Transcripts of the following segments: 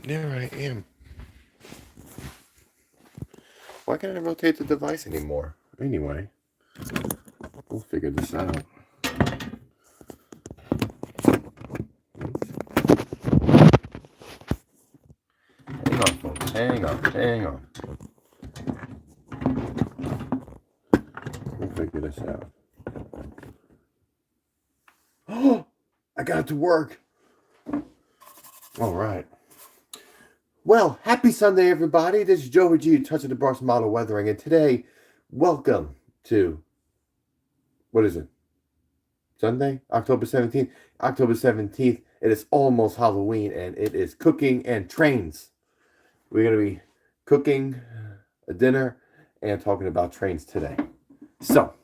There I am. Why can't I rotate the device anymore? Anyway, we'll figure this out. Hang on, folks. Hang on. We'll figure this out. Oh, I got it to work. All right. Well, happy Sunday, everybody. This is Joey G, Touch of the Brush Model Weathering, and today, welcome to, what is it? Sunday, October 17th. October 17th, it is almost Halloween, and it is cooking and trains. We're going to be cooking a dinner and talking about trains today. So,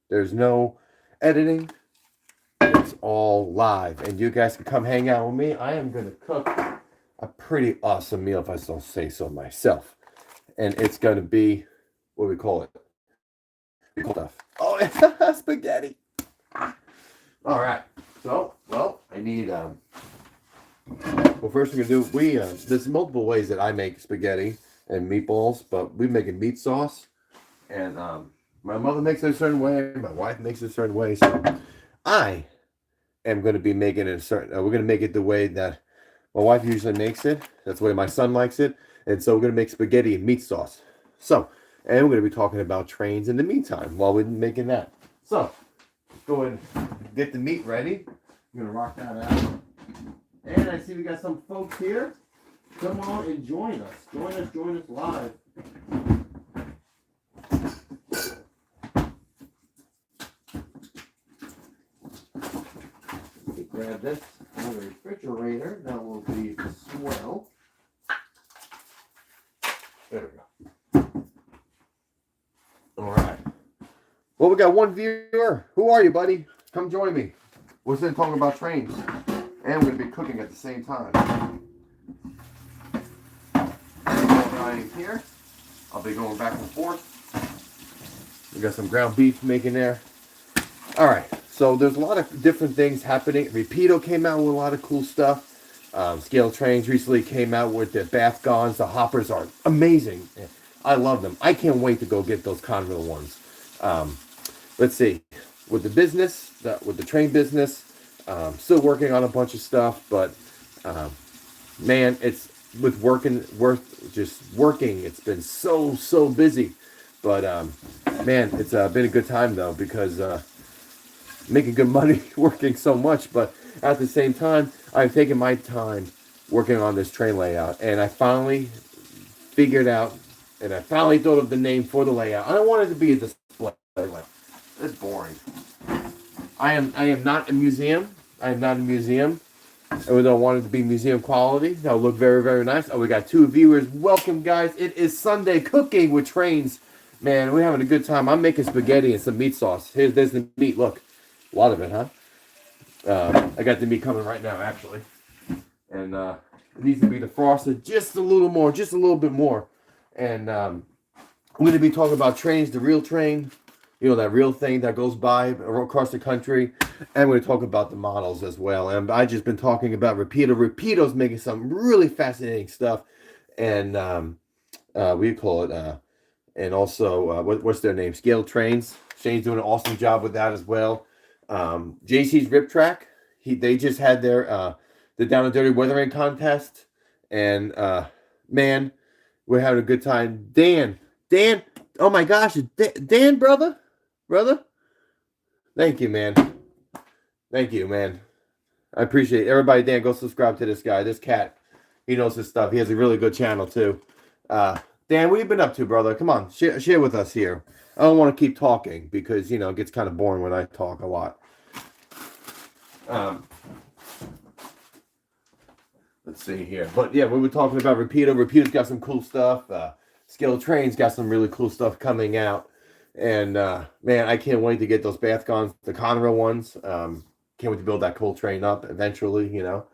there's no editing. It's all live, and you guys can come hang out with me. I am going to cook a pretty awesome meal, if I don't say so myself. And it's going to be, what do we call it? Stuff. Oh, spaghetti. All right. So, well, I need, well, first we're going to do, there's multiple ways that I make spaghetti and meatballs, but we make a meat sauce. And my mother makes it a certain way. My wife makes it a certain way. So I am going to be making it a certain, we're going to make it the way that my wife usually makes it. That's the way my son likes it. And so we're going to make spaghetti and meat sauce. So, and we're going to be talking about trains in the meantime while we're making that. So, let's go and get the meat ready. I'm going to rock that out. And I see we got some folks here. Come on and join us. Join us live. Let me grab this from the refrigerator. That will be swell. There we go. All right. Well, we got one viewer. Who are you, buddy? Come join me. We're still talking about trains. And we're going to be cooking at the same time. Right here. I'll be going back and forth. We got some ground beef making there. All right. So there's a lot of different things happening. Rapido came out with a lot of cool stuff. Scale Trains recently came out with the bath guns. The hoppers are amazing. I love them. I can't wait to go get those Conrail ones. Let's see. With the business, with the train business, still working on a bunch of stuff, but man, it's with working. It's been so busy. But man, it's been a good time though, because making good money working so much, but at the same time, I've taken my time working on this train layout, and I finally figured out, and I finally thought of the name for the layout. I don't want it to be a display. It's boring. I am not a museum. I am not a museum. And we don't want it to be museum quality. That'll look very nice. Oh, we got two viewers. Welcome, guys. It is Sunday cooking with trains. Man, we're having a good time. I'm making spaghetti and some meat sauce. There's the meat. Look. A lot of it, huh? I got the meat coming right now, actually. And it needs to be defrosted just a little more, just a little bit more. And I'm going to be talking about trains, the real train, you know, that real thing that goes by across the country. And we're going to talk about the models as well. And I just been talking about Rapido. Rapido's making some really fascinating stuff. And we call it, and also, what's their name? Scale Trains. Shane's doing an awesome job with that as well. JC's Rip Track. They just had their the Down and Dirty Weathering contest, and man, we're having a good time. Dan, oh my gosh, Dan, brother, thank you, man. I appreciate it. Everybody. Dan, go subscribe to this guy. This cat, he knows his stuff. He has a really good channel too. Dan, what have you been up to, brother? Come on, share with us here. I don't want to keep talking because, you know, it gets kind of boring when I talk a lot. Let's see here. But yeah, we were talking about Rapido. Rapido's got some cool stuff. Scale Train's got some really cool stuff coming out. And man, I can't wait to get those bath guns, the Conrail ones. Can't wait to build that coal train up eventually, you know.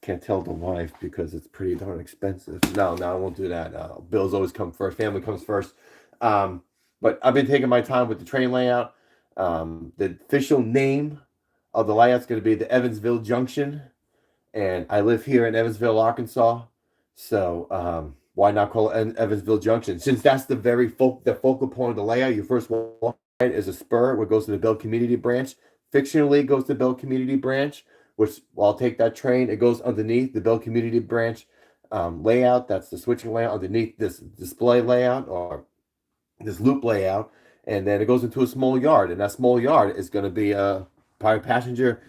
Can't tell the wife because it's pretty darn expensive. No, I won't do that. Bills always come first. Family comes first. But I've been taking my time with the train layout. The official name of the layout's going to be the Evansville Junction. And I live here in Evansville, Arkansas. So why not call it Evansville Junction? Since that's the focal point of the layout. Your first walk right is a spur, where it goes to the Bell Community Branch. Fictionally, it goes to Bell Community Branch, which I'll take that train. It goes underneath the Bell Community Branch layout. That's the switching layout underneath this display layout, or this loop layout, and then it goes into a small yard, and that small yard is going to be a probably passenger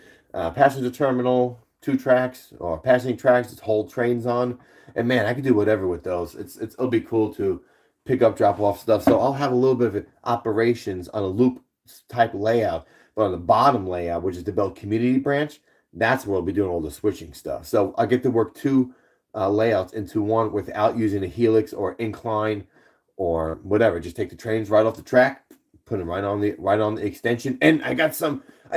terminal, 2 tracks or passing tracks to hold trains on. And man, I can do whatever with those. It'll be cool to pick up, drop off stuff. So I'll have a little bit of operations on a loop type layout, but on the bottom layout, which is the Bell Community Branch, that's where I'll be doing all the switching stuff. So I get to work two layouts into one without using a helix or incline or whatever. Just take the trains right off the track, put them right on the extension. And I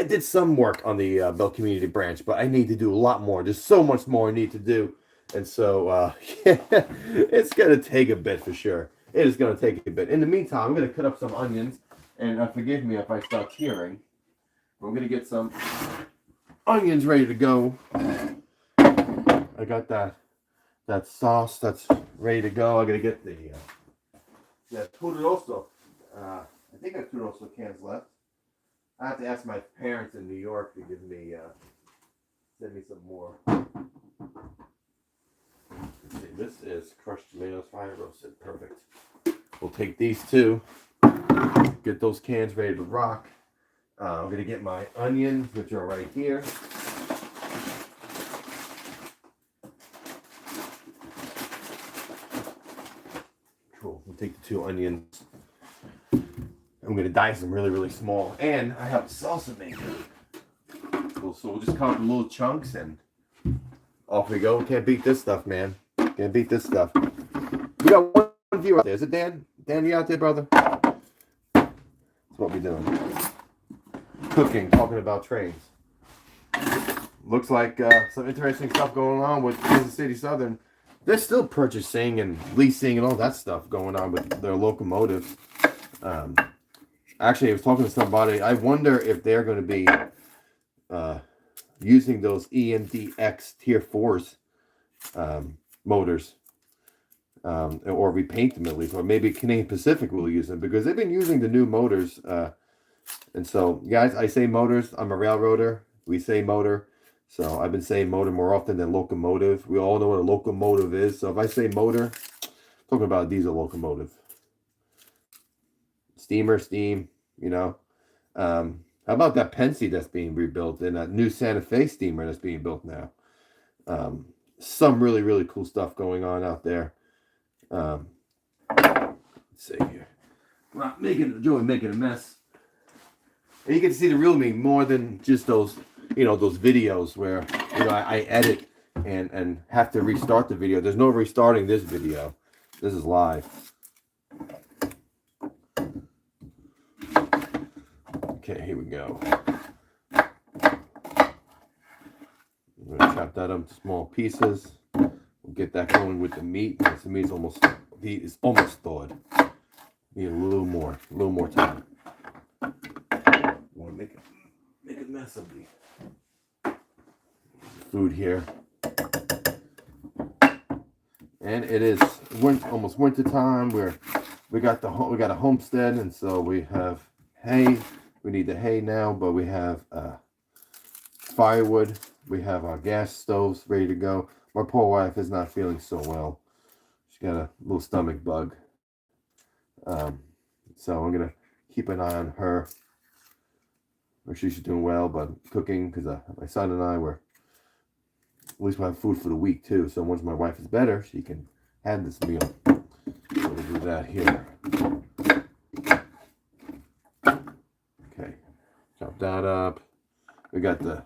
did some work on the Bell Community Branch, but I need to do a lot more. There's so much more I need to do. And so yeah, it's gonna take a bit for sure. It is gonna take a bit. In the meantime, I'm gonna cut up some onions, and forgive me if I start tearing. I'm gonna get some onions ready to go. I got that sauce that's ready to go. I'm gonna get the Turoso. I think I have Turoso cans left. I have to ask my parents in New York to give me send me some more. Let's see, this is crushed tomatoes, fire roasted. Perfect. We'll take these two. Get those cans ready to rock. I'm gonna get my onions, which are right here. Cool. We'll take the 2 onions. I'm gonna dice them really, really small, and I have a salsa maker. Cool. So we'll just cut up little chunks, and off we go. Can't beat this stuff, man. Can't beat this stuff. We got one viewer out there. Is it Dan? Dan, you out there, brother? That's what we're doing. Cooking, talking about trains. Looks like some interesting stuff going on with Kansas City Southern. They're still purchasing and leasing and all that stuff going on with their locomotives. Actually, I was talking to somebody. I wonder if they're going to be using those EMDX Tier 4s motors, or repaint them at least, or maybe Canadian Pacific will use them, because they've been using the new motors. And so, guys, I say motors. I'm a railroader. We say motor. So I've been saying motor more often than locomotive. We all know what a locomotive is. So if I say motor, I'm talking about a diesel locomotive. Steamer, steam, you know. How about that Pennsy that's being rebuilt, and that new Santa Fe steamer that's being built now? Some really, really cool stuff going on out there. Let's see here. Well, making a mess. And you get to see the real me more than just those, those videos where, I edit and have to restart the video. There's no restarting this video. This is live. Okay, here we go. I'm going to chop that up into small pieces. We'll get that going with the meat. The meat is almost thawed. Need a little more time. Want to make a mess of the food here. And it is almost winter time. We got a homestead, and so we have hay. We need the hay now, but we have firewood. We have our gas stoves ready to go. My poor wife is not feeling so well. She's got a little stomach bug. So I'm gonna keep an eye on her. Or she's doing well, but cooking, because my son and I at least we'll have food for the week too. So once my wife is better, she can have this meal. So we'll do that here. Okay, chop that up. We got the.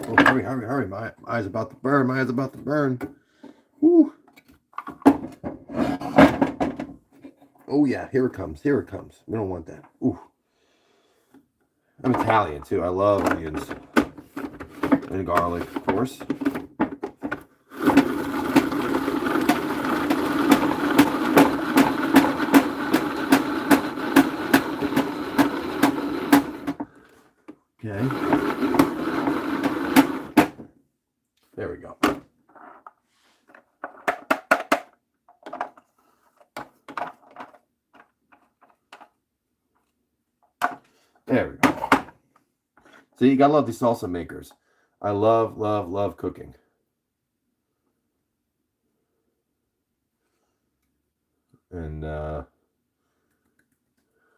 Oh, hurry! My eyes about to burn. Woo. Oh yeah, here it comes. We don't want that. Ooh. I'm Italian too. I love onions and garlic, of course. Okay. There we go. There we go. So you gotta love these salsa makers. I love, love, love cooking. And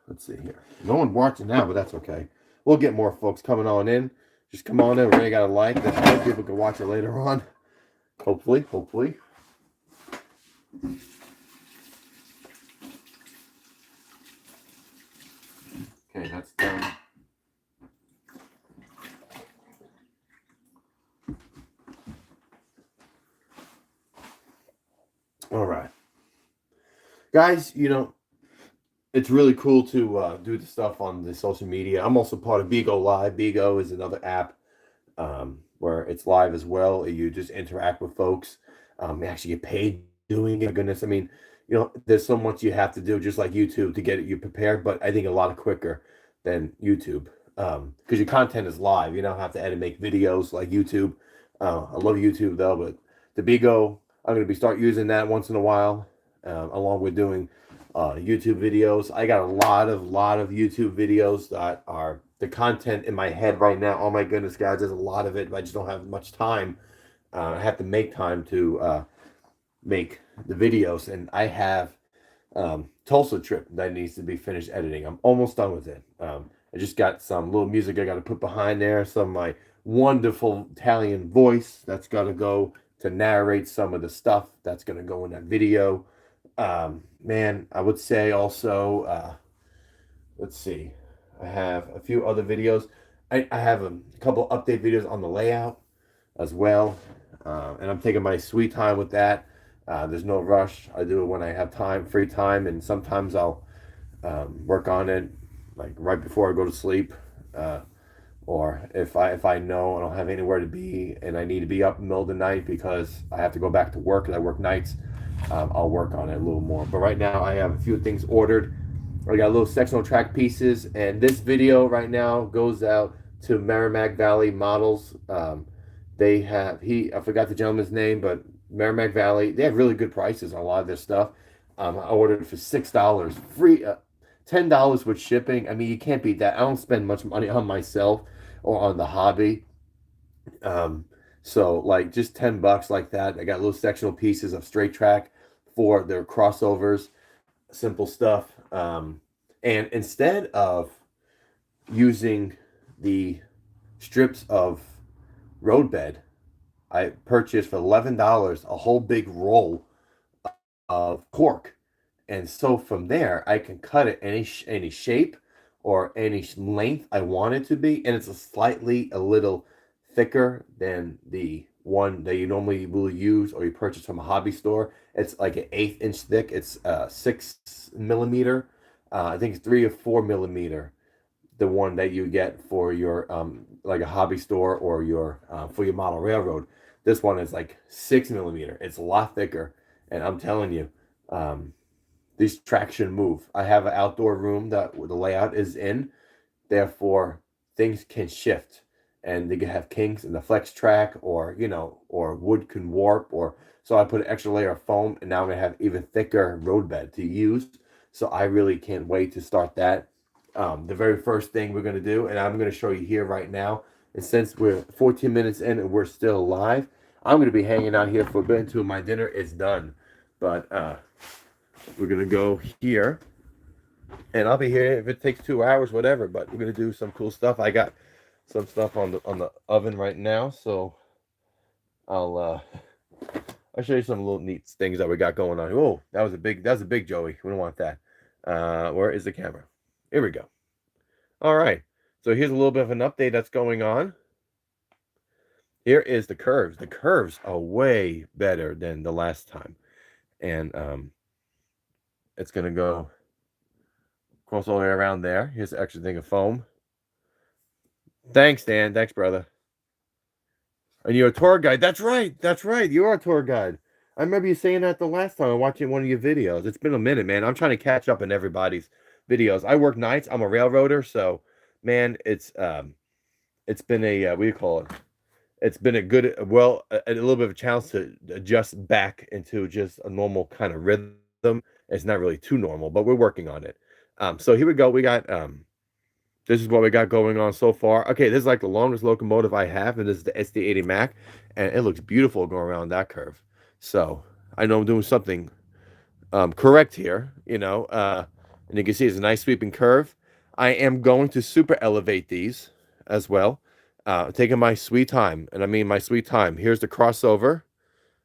let's see here. No one watching now, but that's okay. We'll get more folks coming on in. Just come on in. We already got a like. That's good. People can watch it later on. Hopefully, hopefully. Okay, that's done. All right. Guys, you know, it's really cool to do the stuff on the social media. I'm also part of Bigo Live. Bigo is another app where it's live as well. You just interact with folks. You actually get paid doing it. My goodness, I mean, you know, there's so much you have to do, just like YouTube, to get you prepared. But I think a lot quicker than YouTube because your content is live. You don't have to edit and make videos like YouTube. I love YouTube though, but the Bigo, I'm going to start using that once in a while, along with doing YouTube videos. I got a lot of YouTube videos that are the content in my head right now. Oh my goodness, guys, there's a lot of it, but I just don't have much time. I have to make time to make the videos, and I have Tulsa trip that needs to be finished editing. I'm almost done with it. I just got some little music I got to put behind there, some of my wonderful Italian voice that's got to go to narrate some of the stuff that's going to go in that video. Man, I would say also, let's see, I have a few other videos. I have a couple update videos on the layout as well, and I'm taking my sweet time with that. There's no rush. I do it when I have time, free time, and sometimes I'll work on it like right before I go to sleep, or if I know I don't have anywhere to be and I need to be up in the middle of the night because I have to go back to work and I work nights. I'll work on it a little more. But right now I have a few things ordered. I got little sectional track pieces, and this video right now goes out to Merrimack Valley Models. They have I forgot the gentleman's name, but Merrimack Valley, they have really good prices on a lot of their stuff. I ordered it for $6, free, $10 with shipping. I mean, you can't beat that. I don't spend much money on myself or on the hobby. So like just $10 like that. I got little sectional pieces of straight track for their crossovers, simple stuff. And instead of using the strips of roadbed, I purchased for $11 a whole big roll of cork. And so from there, I can cut it any shape or any length I want it to be. And it's a little thicker than the one that you normally will use or you purchase from a hobby store. It's like an 1/8 inch thick. It's 6 millimeter. I think it's 3 or 4 millimeter. The one that you get for your like a hobby store or your for your model railroad. This one is like 6 millimeter. It's a lot thicker, and I'm telling you, these traction move. I have an outdoor room that the layout is in, therefore things can shift, and they can have kinks in the flex track, or or wood can warp, or so I put an extra layer of foam, and now I'm gonna have even thicker roadbed to use. So I really can't wait to start that. The very first thing we're gonna do, and I'm gonna show you here right now. And since we're 14 minutes in and we're still live, I'm going to be hanging out here for a bit until my dinner is done. But we're going to go here. And I'll be here if it takes 2 hours, whatever. But we're going to do some cool stuff. I got some stuff on the oven right now. So I'll show you some little neat things that we got going on. Oh, that was a big Joey. We don't want that. Where is the camera? Here we go. All right. So here's a little bit of an update that's going on. Here is the curves. The curves are way better than the last time. And it's going to go across all the way around there. Here's the extra thing of foam. Thanks, Dan. Thanks, brother. And you're a tour guide. That's right. That's right. You are a tour guide. I remember you saying that the last time I watched one of your videos. It's been a minute, man. I'm trying to catch up in everybody's videos. I work nights. I'm a railroader, so man, it's been a what do you call it? it's been a little bit of a challenge to adjust back into just a normal kind of rhythm. It's not really too normal, but we're working on it. So here we go. We got this is what we got going on so far. Okay, this is like the longest locomotive I have, and this is the SD80 Mac, and it looks beautiful going around that curve. So I know I'm doing something correct here, and you can see it's a nice sweeping curve. I am going to super elevate these as well, taking my sweet time, and I mean my sweet time. Here's the crossover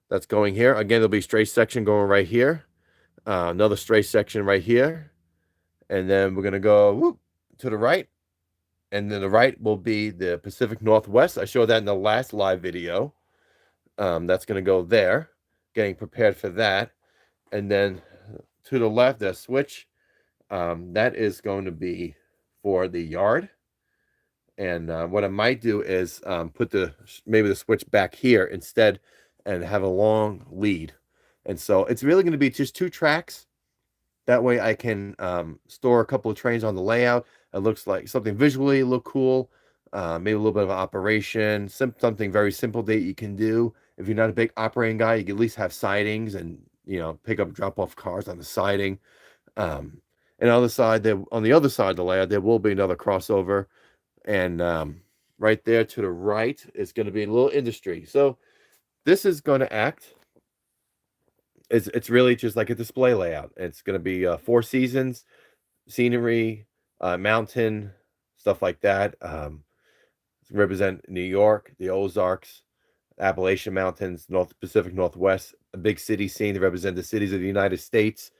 that's going here. Again, there'll be a straight section going right here, another straight section right here, and then we're gonna go whoop, to the right, and then the right will be the Pacific Northwest. I showed that in the last live video. That's gonna go there, getting prepared for that, and then to the left, the switch. That is going to be for the yard. And what I might do is put maybe the switch back here instead and have a long lead. And so it's really going to be just 2 tracks. That way I can store a couple of trains on the layout. It looks like something visually look cool. Maybe a little bit of operation, something very simple that you can do. If you're not a big operating guy, you can at least have sidings and, pick up, drop off cars on the siding. And on the other side of the layout, there will be another crossover. And right there to the right is going to be a little industry. So this is going to act. It's really just like a display layout. It's going to be 4 seasons, scenery, mountain, stuff like that. Represent New York, the Ozarks, Appalachian Mountains, North Pacific Northwest, a big city scene to represent the cities of the United States.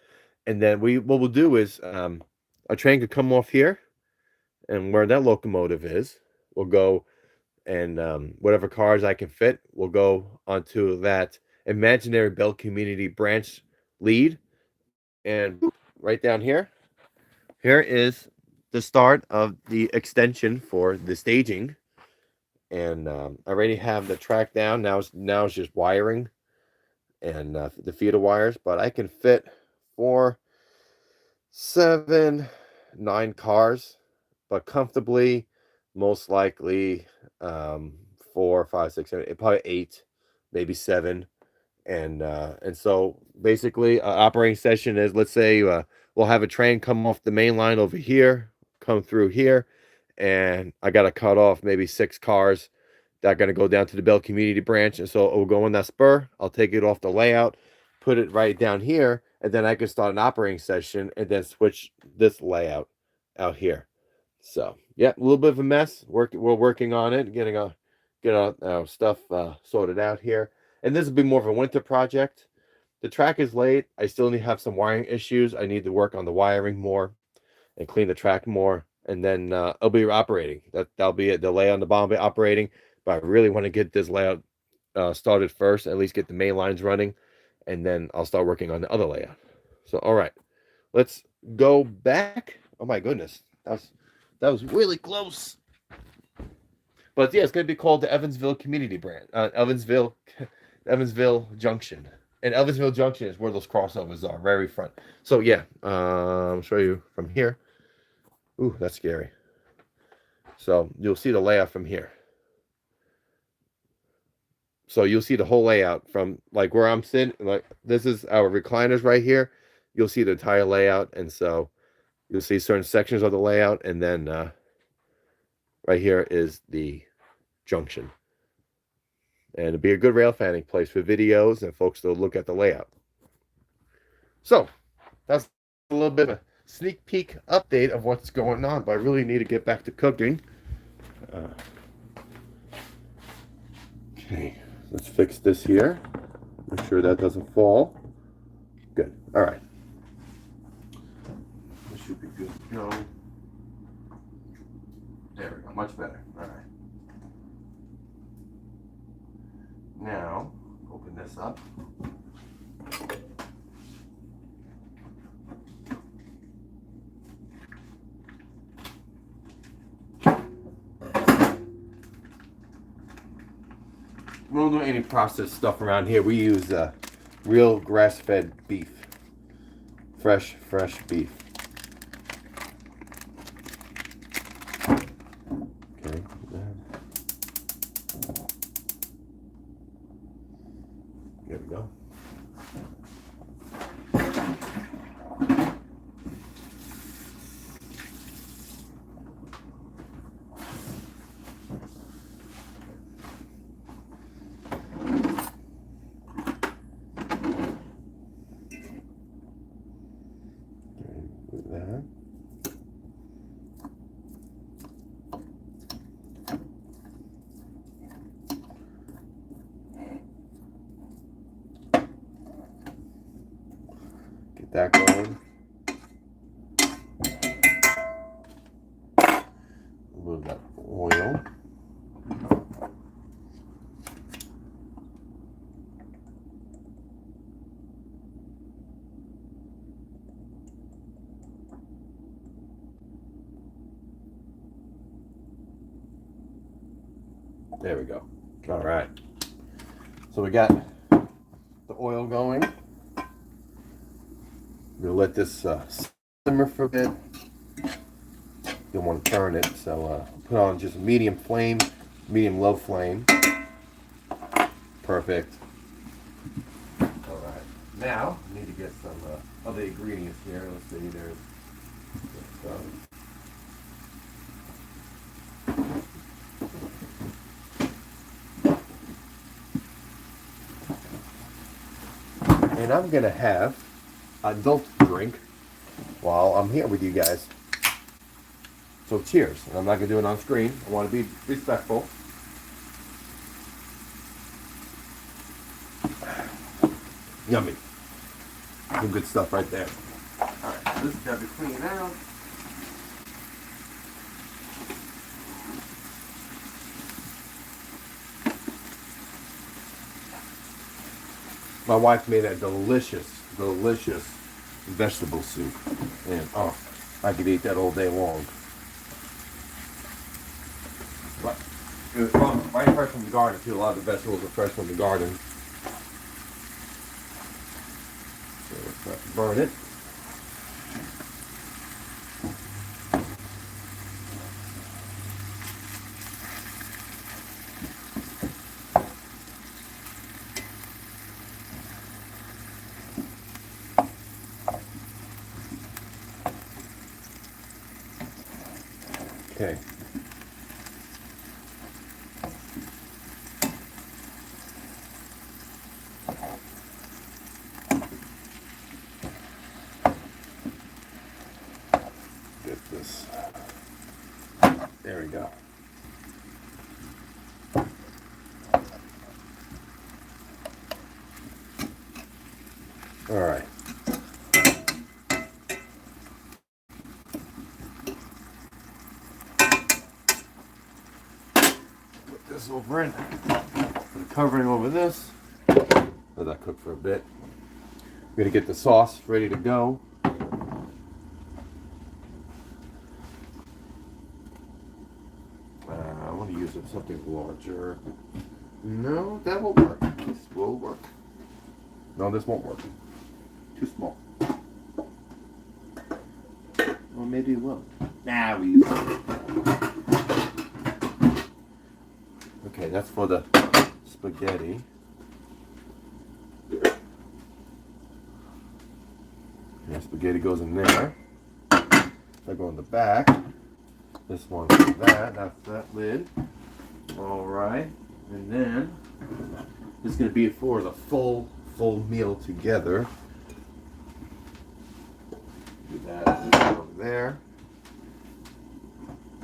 And then what we'll do is a train could come off here, and where that locomotive is, we'll go and whatever cars I can fit, we'll go onto that imaginary Bell Community branch lead. And right down here is the start of the extension for the staging. And I already have the track down. Now it's just wiring and the feeder wires, but I can fit 4, 7, 9 cars, but comfortably, most likely 4, 5, 6, 7, probably 8, maybe 7. And so basically operating session is, let's say we'll have a train come off the main line over here, come through here, and I got to cut off maybe 6 cars that are going to go down to the Bell Community branch. And so it'll go on that spur. I'll take it off the layout, put it right down here, and then I can start an operating session and then switch this layout out here. So yeah, a little bit of a mess. We're working on it, getting our stuff sorted out here. And this will be more of a winter project. The track is laid. I still need to have some wiring issues. I need to work on the wiring more and clean the track more. And then it'll be operating. That'll be it. The layout on the bottom will be operating. But I really want to get this layout started first, at least get the main lines running. And then I'll start working on the other layout. So, all right. Let's go back. Oh, my goodness. That was really close. But yeah, it's going to be called the Evansville Community Brand. Evansville Junction. And Evansville Junction is where those crossovers are, very front. So yeah, I'll show you from here. Ooh, that's scary. So you'll see the layout from here. So you'll see the whole layout from like where I'm sitting. Like this is our recliners right here. You'll see the entire layout, and so you'll see certain sections of the layout, and then right here is the junction. And it'll be a good rail fanning place for videos and folks to look at the layout. So that's a little bit of a sneak peek update of what's going on, but I really need to get back to cooking. Okay, let's fix this here. Make sure that doesn't fall. Good. All right. This should be good to go. There we go. Much better. All right. Now, open this up. We don't do any processed stuff around here. We use real grass-fed beef. Fresh beef. Okay. we go. That. Get that going. A little of that oil. There we go. All right. So we got the oil going. We'll let this simmer for a bit. Don't want to turn it, so put on just medium flame, medium low flame. Perfect. All right. Now we need to get some other ingredients here. Let's see. There's and I'm gonna have an adult drink while I'm here with you guys. So cheers. And I'm not gonna do it on screen. I want to be respectful. Yummy. Some good stuff right there. Alright, so this is gotta be clean out. My wife made a delicious vegetable soup. And oh, I could eat that all day long. But it was right fresh from the garden too. A lot of the vegetables are fresh from the garden. So let's not burn it. Okay. Get this. There we go. All right. This over in. Put a covering over this. Let that cook for a bit. I'm gonna get the sauce ready to go. I want to use something larger. No, that will work. This will work. No, this won't work. Too small. Well, maybe it will. Nah, we use it. Okay, that's for the spaghetti. Yeah, spaghetti goes in there. That go in the back. This one for that. That's that lid. All right, and then this is going to be for the full meal together. Do that over there.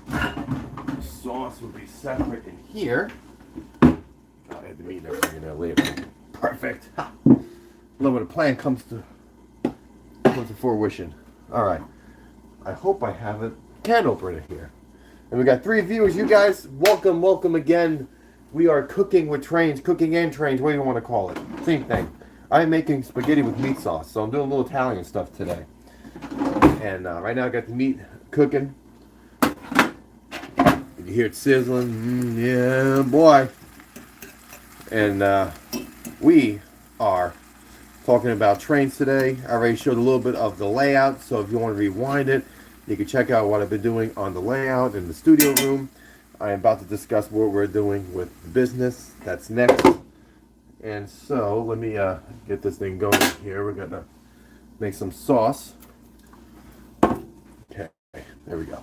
The sauce will be separate in here. I'll add the meat and everything in there later. Perfect. Ha. Love when a plan comes to fruition. All right. I hope I have a can opener here. And we got 3 viewers. You guys, welcome again. We are cooking with trains, cooking and trains. What do you want to call it? Same thing. I'm making spaghetti with meat sauce, so I'm doing a little Italian stuff today. And right now I got the meat cooking. You hear it sizzling. Yeah, boy. And we are talking about trains today. I already showed a little bit of the layout, so if you want to rewind it, you can check out what I've been doing on the layout in the studio room. I am about to discuss what we're doing with the business. That's next. And so let me get this thing going here. We're gonna make some sauce. Okay, there we go.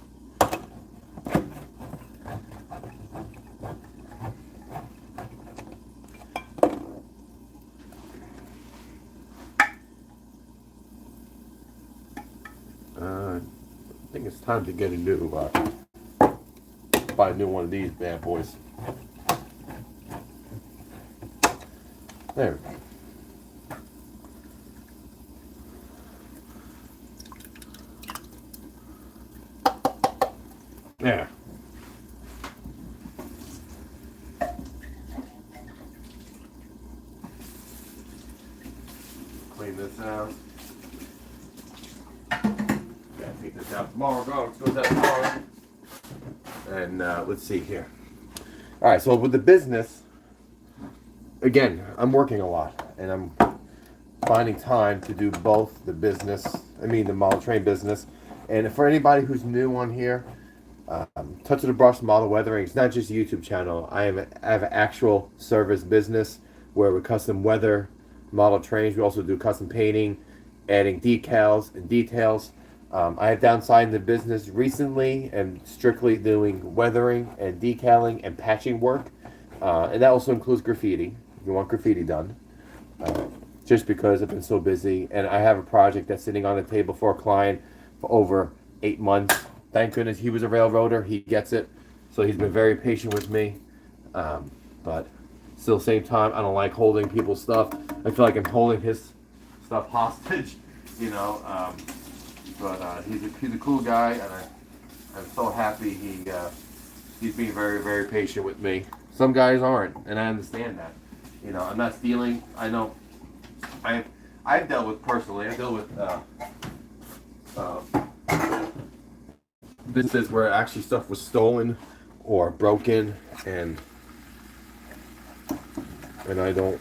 I think it's time to get a new, buy a new one of these bad boys. There we go. Yeah. Clean this out. Gotta take this out tomorrow. Goes out tomorrow. And let's see here. All right, so with the business, again, I'm working a lot, and I'm finding time to do both the the model train business. And for anybody who's new on here, Touch of the Brush Model Weathering, it's not just a YouTube channel. I have an actual service business where we custom weather model trains. We also do custom painting, adding decals and details. I have downsized the business recently and strictly doing weathering and decaling and patching work. And that also includes graffiti, if you want graffiti done. Just because I've been so busy. And I have a project that's sitting on the table for a client for over 8 months. Thank goodness he was a railroader. He gets it. So he's been very patient with me. But still, same time, I don't like holding people's stuff. I feel like I'm holding his stuff hostage, you know. But he's a cool guy, and I'm so happy he's being very, very patient with me. Some guys aren't, and I understand that. You know, I'm not stealing. I know. I've dealt with personally. I dealt with businesses where actually stuff was stolen or broken, and I don't.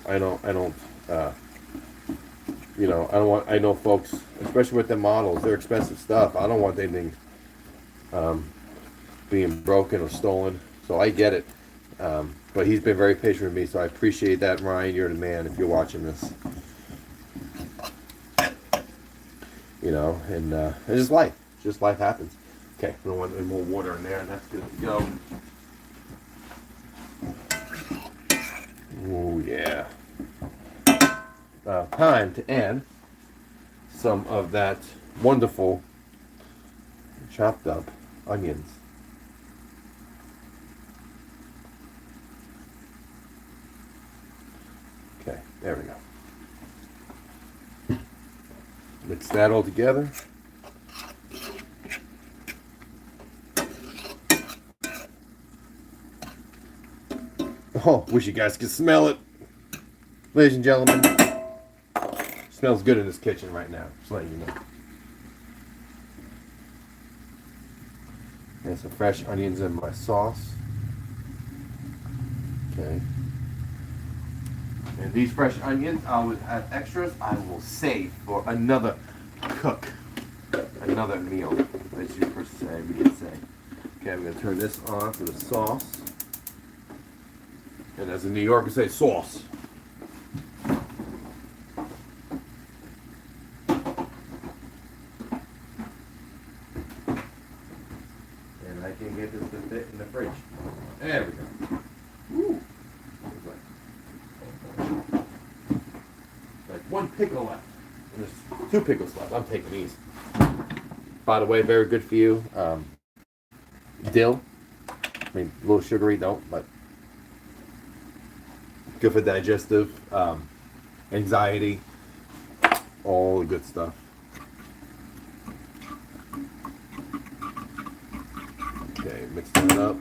You know, I know folks, especially with the models, they're expensive stuff. I don't want anything being broken or stolen. So I get it. But he's been very patient with me, so I appreciate that, Ryan. You're the man if you're watching this. You know, and it's just life. Just life happens. Okay, we don't want any more water in there, and that's good to go. Oh, yeah. Time to add some of that wonderful chopped up onions. Okay, there we go. Mix that all together. Oh, wish you guys could smell it. Ladies and gentlemen, smells good in this kitchen right now, just letting you know. And some fresh onions in my sauce. Okay. And these fresh onions, I will have extras. I will save for another cook, another meal, as you per se, we could say. Okay, I'm gonna turn this on for the sauce. And as a New Yorker, say sauce. And I can get this to fit in the fridge. There we go. Woo. Like one pickle left. And there's 2 pickles left. I'm taking these. By the way, very good for you. Dill. I mean, a little sugary, don't, but good for digestive, anxiety, all the good stuff. Okay, mix that up.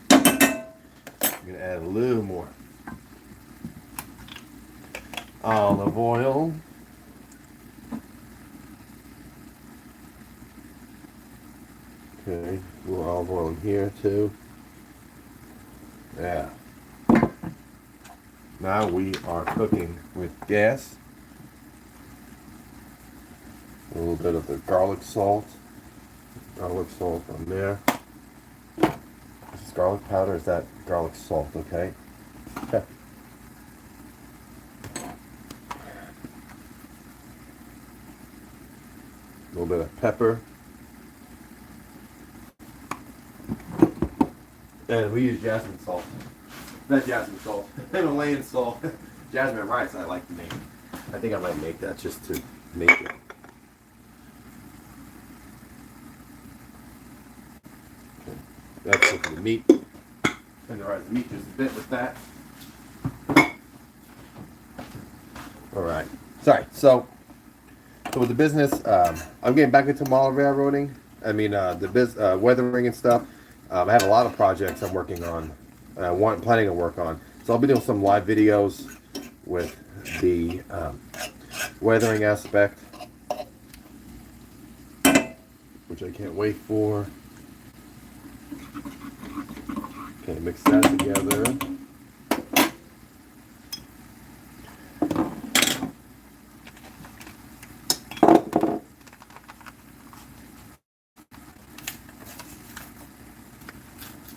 I'm gonna add a little more olive oil. Okay, a little olive oil in here too. Yeah. Now we are cooking with gas. A little bit of the garlic salt. Garlic salt on there. Is this garlic powder? Is that garlic salt? Okay. Okay. A little bit of pepper. And we use jasmine salt. Not jasmine salt. Himalayan salt. Jasmine rice I like to make. I think I might make that just to make it. Okay. That's it for the meat. Tenderize the meat just a bit with that. Alright. Sorry. So with the business, I'm getting back into model railroading. I mean, weathering and stuff. I have a lot of projects I'm working on. Planning to work on. So I'll be doing some live videos with the weathering aspect, which I can't wait for. Okay, mix that together.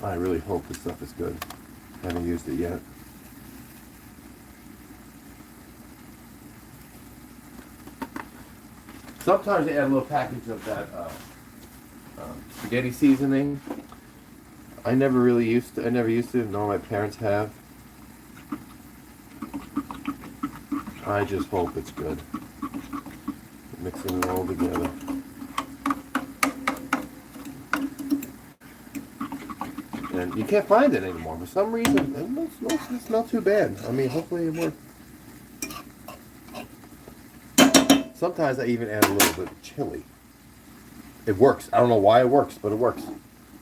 I really hope this stuff is good. I haven't used it yet. Sometimes they add a little package of that spaghetti seasoning. I never used to. Nor my parents have. I just hope it's good. Mixing it all together. And you can't find it anymore. For some reason, it's not too bad. I mean, hopefully it works. Sometimes I even add a little bit of chili. It works. I don't know why it works, but it works.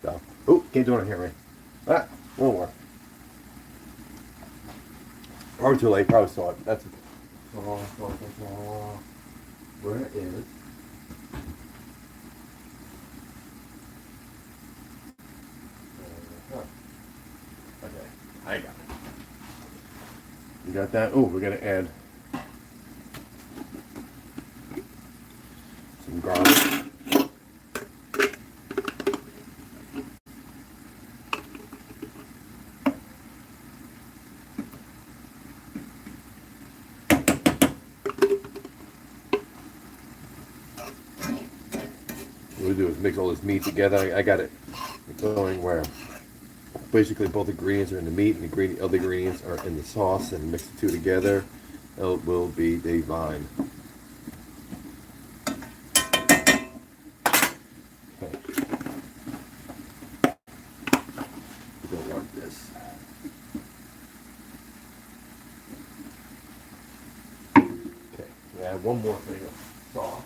So, can't do it here, right? Won't work. Probably too late. Probably saw it. That's it. Where is... Okay, I got it. You got that? Oh, we're gonna add some garlic. What we do is mix all this meat together. I got it going where basically both ingredients are in the meat and the other ingredients are in the sauce, and mix the two together. It will be divine. Okay. We don't want this. Okay, we add one more thing of sauce.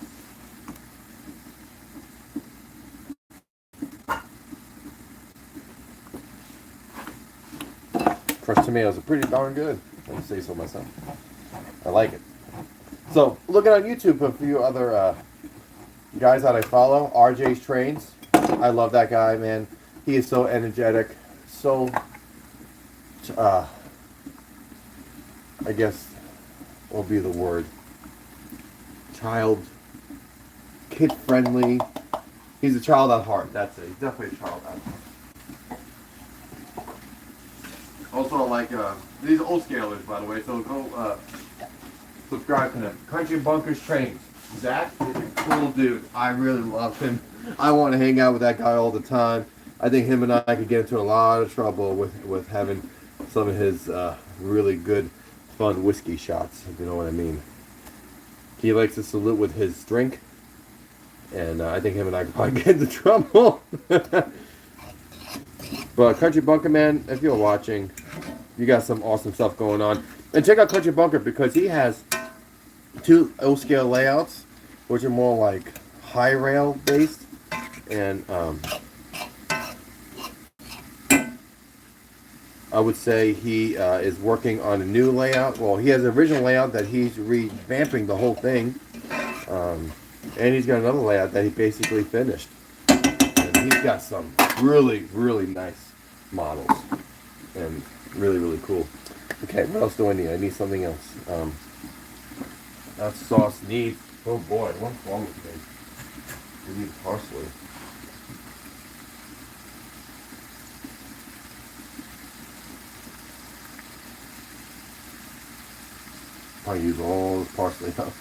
Crushed tomatoes are pretty darn good. I can say so myself. I like it. So, looking on YouTube, a few other guys that I follow. RJ's Trains. I love that guy, man. He is so energetic. So, I guess, what will be the word? Kid-friendly. He's a child at heart. That's it. He's definitely a child at heart. Also, like, these are old scalers, by the way, so go subscribe to them. Country Bunkers Trains. Zach is a cool dude. I really love him. I want to hang out with that guy all the time. I think him and I could get into a lot of trouble with having some of his really good, fun whiskey shots, if you know what I mean. He likes to salute with his drink, and I think him and I could probably get into trouble. But Country Bunker, man, if you're watching, you got some awesome stuff going on. And check out Country Bunker because he has 2 O-scale layouts, which are more like high rail based. And I would say he is working on a new layout. Well, he has an original layout that he's revamping the whole thing. And he's got another layout that he basically finished. And he's got some really, really nice models. And really, really cool. Okay, what else do I need? I need something else. That sauce needs... Oh boy, what's wrong with me? We need parsley. probably use all this parsley up.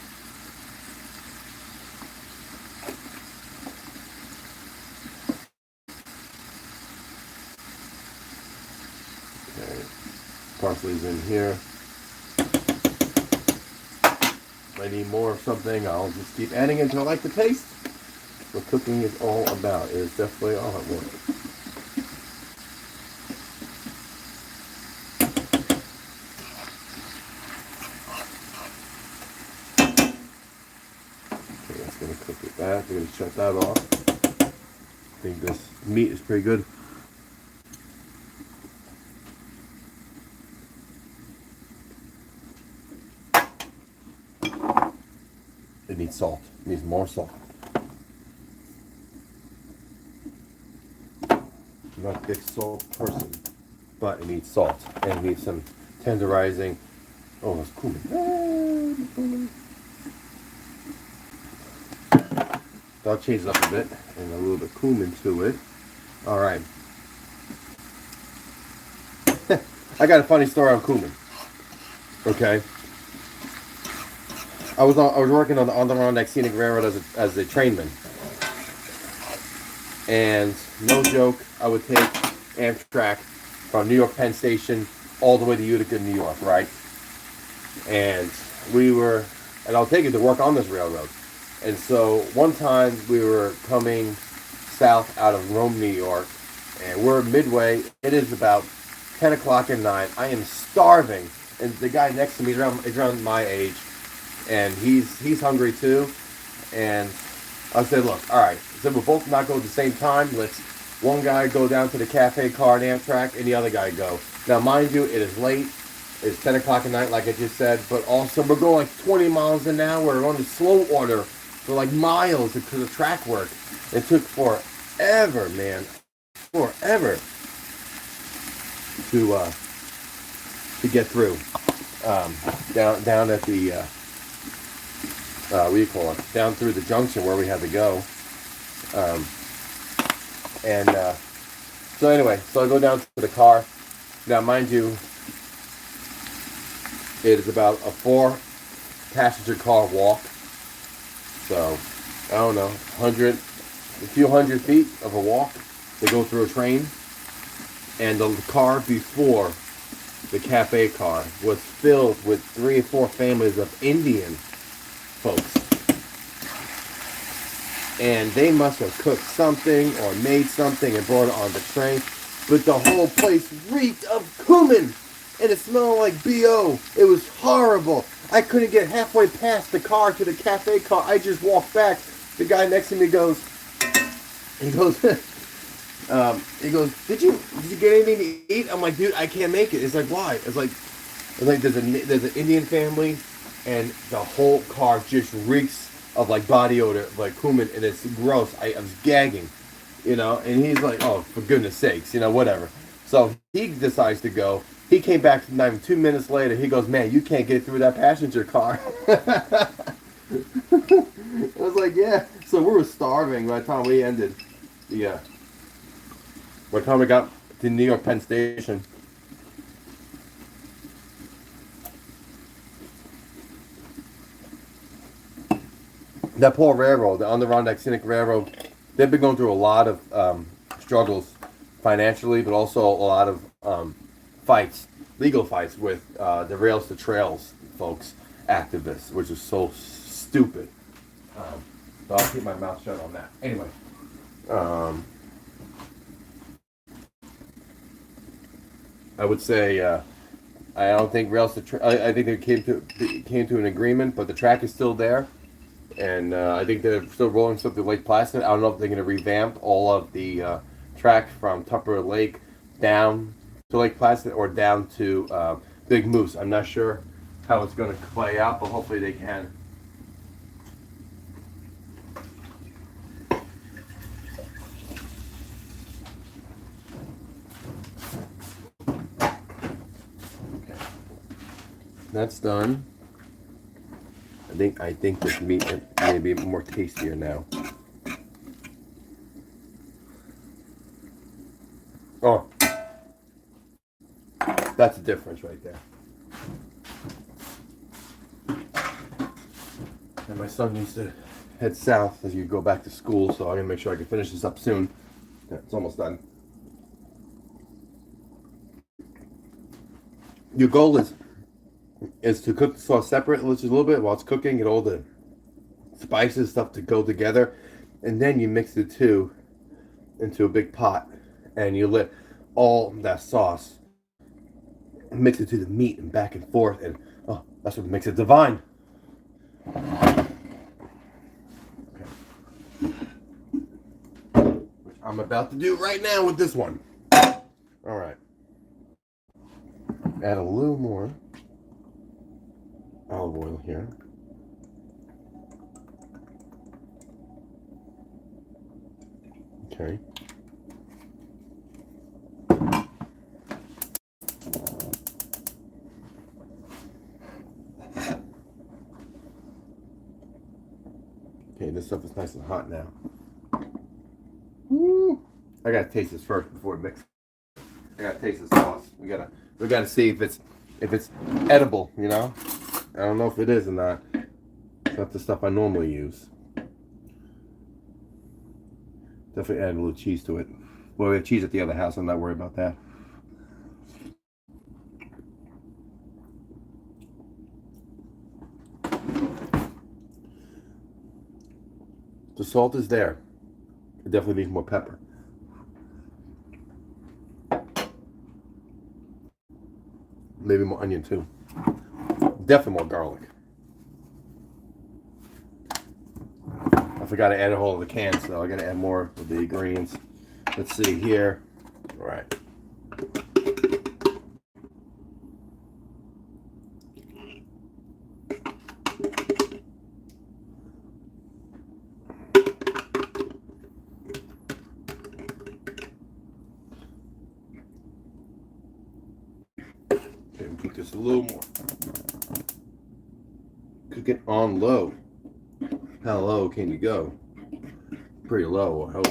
Okay, parsley's in here. If I need more of something, I'll just keep adding it until I like the taste. What cooking is all about. It is definitely all at work. Okay, that's going to cook it back. We're going to shut that off. I think this meat is pretty good. It needs salt. It needs more salt. I'm not a big salt person, but it needs salt and it needs some tenderizing. Oh, that's cumin. So I'll change it up a bit and a little bit cumin to it. All right. I got a funny story on cumin. Okay. I was working on the Adirondack Scenic Railroad as a trainman. And no joke, I would take Amtrak from New York Penn Station all the way to Utica, New York, right? And I'll take it to work on this railroad. And so one time we were coming south out of Rome, New York, and we're midway. It is about 10 o'clock at night. I am starving, and the guy next to me is around my age, and he's hungry too. And I said, look, all right. I said, we'll both not go at the same time. Let's one guy go down to the cafe car at Amtrak and the other guy go. Now, mind you, it is late. It's 10 o'clock at night, like I just said. But also, we're going like 20 miles an hour. We're on the slow order for like miles because of track work. It took forever, man. Forever to get through. Down at the... what do you call it? Down through the junction where we had to go. So anyway, so I go down to the car. Now, mind you, it is about a 4-passenger car walk. So, I don't know, a few hundred feet of a walk to go through a train. And the car before the cafe car was filled with 3 or 4 families of Indian folks. And they must have cooked something or made something and brought it on the train. But the whole place reeked of cumin. And it smelled like B.O. It was horrible. I couldn't get halfway past the car to the cafe car. I just walked back. The guy next to me goes, he goes, did you get anything to eat? I'm like, dude, I can't make it. It's like, why? It's like there's an Indian family, and the whole car just reeks of like body odor, like cumin, and it's gross. I was gagging, and he's like, oh, for goodness sakes, whatever. So he decides to go. He came back not even 2 minutes later. He goes, man, you can't get through that passenger car. I was like, yeah. So we were starving by the time we ended. Yeah. By the time we got to New York Penn Station. That poor railroad, the Adirondack Scenic Railroad, they've been going through a lot of struggles financially, but also a lot of legal fights with the Rails to Trails folks, activists, which is so stupid. So I'll keep my mouth shut on that. Anyway, I would say I don't think Rails to I think they came to an agreement, but the track is still there. And I think they're still rolling stuff to Lake Placid. I don't know if they're going to revamp all of the track from Tupper Lake down to Lake Placid or down to Big Moose. I'm not sure how it's going to play out, but hopefully they can. Okay. That's done. I think this meat may be more tastier now. Oh, that's the difference right there. my son needs to head south as you go back to school, so I'm gonna make sure I can finish this up soon. Yeah, it's almost done. Your goal is to cook the sauce separate, just a little bit while it's cooking, get all the spices, stuff to go together, and then you mix the two into a big pot, and you let all that sauce mix it to the meat and back and forth, and oh, that's what makes it divine. Which I'm about to do right now with this one. All right. Add a little more olive oil here. Okay. Okay, this stuff is nice and hot now. Woo. I gotta taste this first before it mixes. I gotta taste the sauce. We gotta see if it's edible, you know? I don't know if it is or not. It's not the stuff I normally use. Definitely add a little cheese to it. Well, we have cheese at the other house, I'm not worried about that. The salt is there. It definitely needs more pepper. Maybe more onion too. Definitely more garlic. I forgot to add a whole of the can, so I gotta add more of the ingredients. Let's see here. All right. Okay, we'll cook this a little more. Cook it on low. How low can you go? Pretty low, I hope.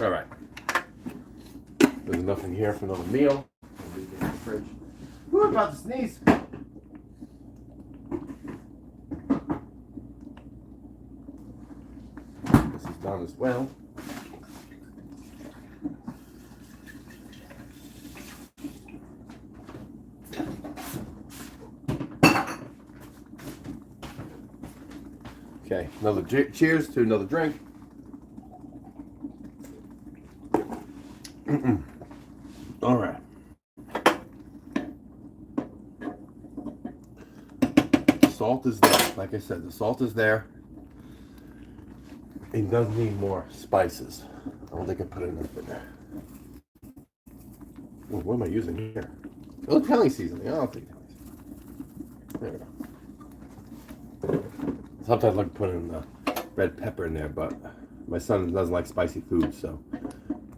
All right. There's enough in here for another meal. I'll leave it in the fridge. Ooh, I'm about to sneeze. This is done as well. Okay, another cheers to another drink. All right. Salt is there. Like I said, the salt is there. It does need more spices. I don't think I put enough in there. Oh, what am I using here? Oh, Italian seasoning. I'll take Italian seasoning. There we go. Sometimes I like putting red pepper in there, but my son doesn't like spicy food, so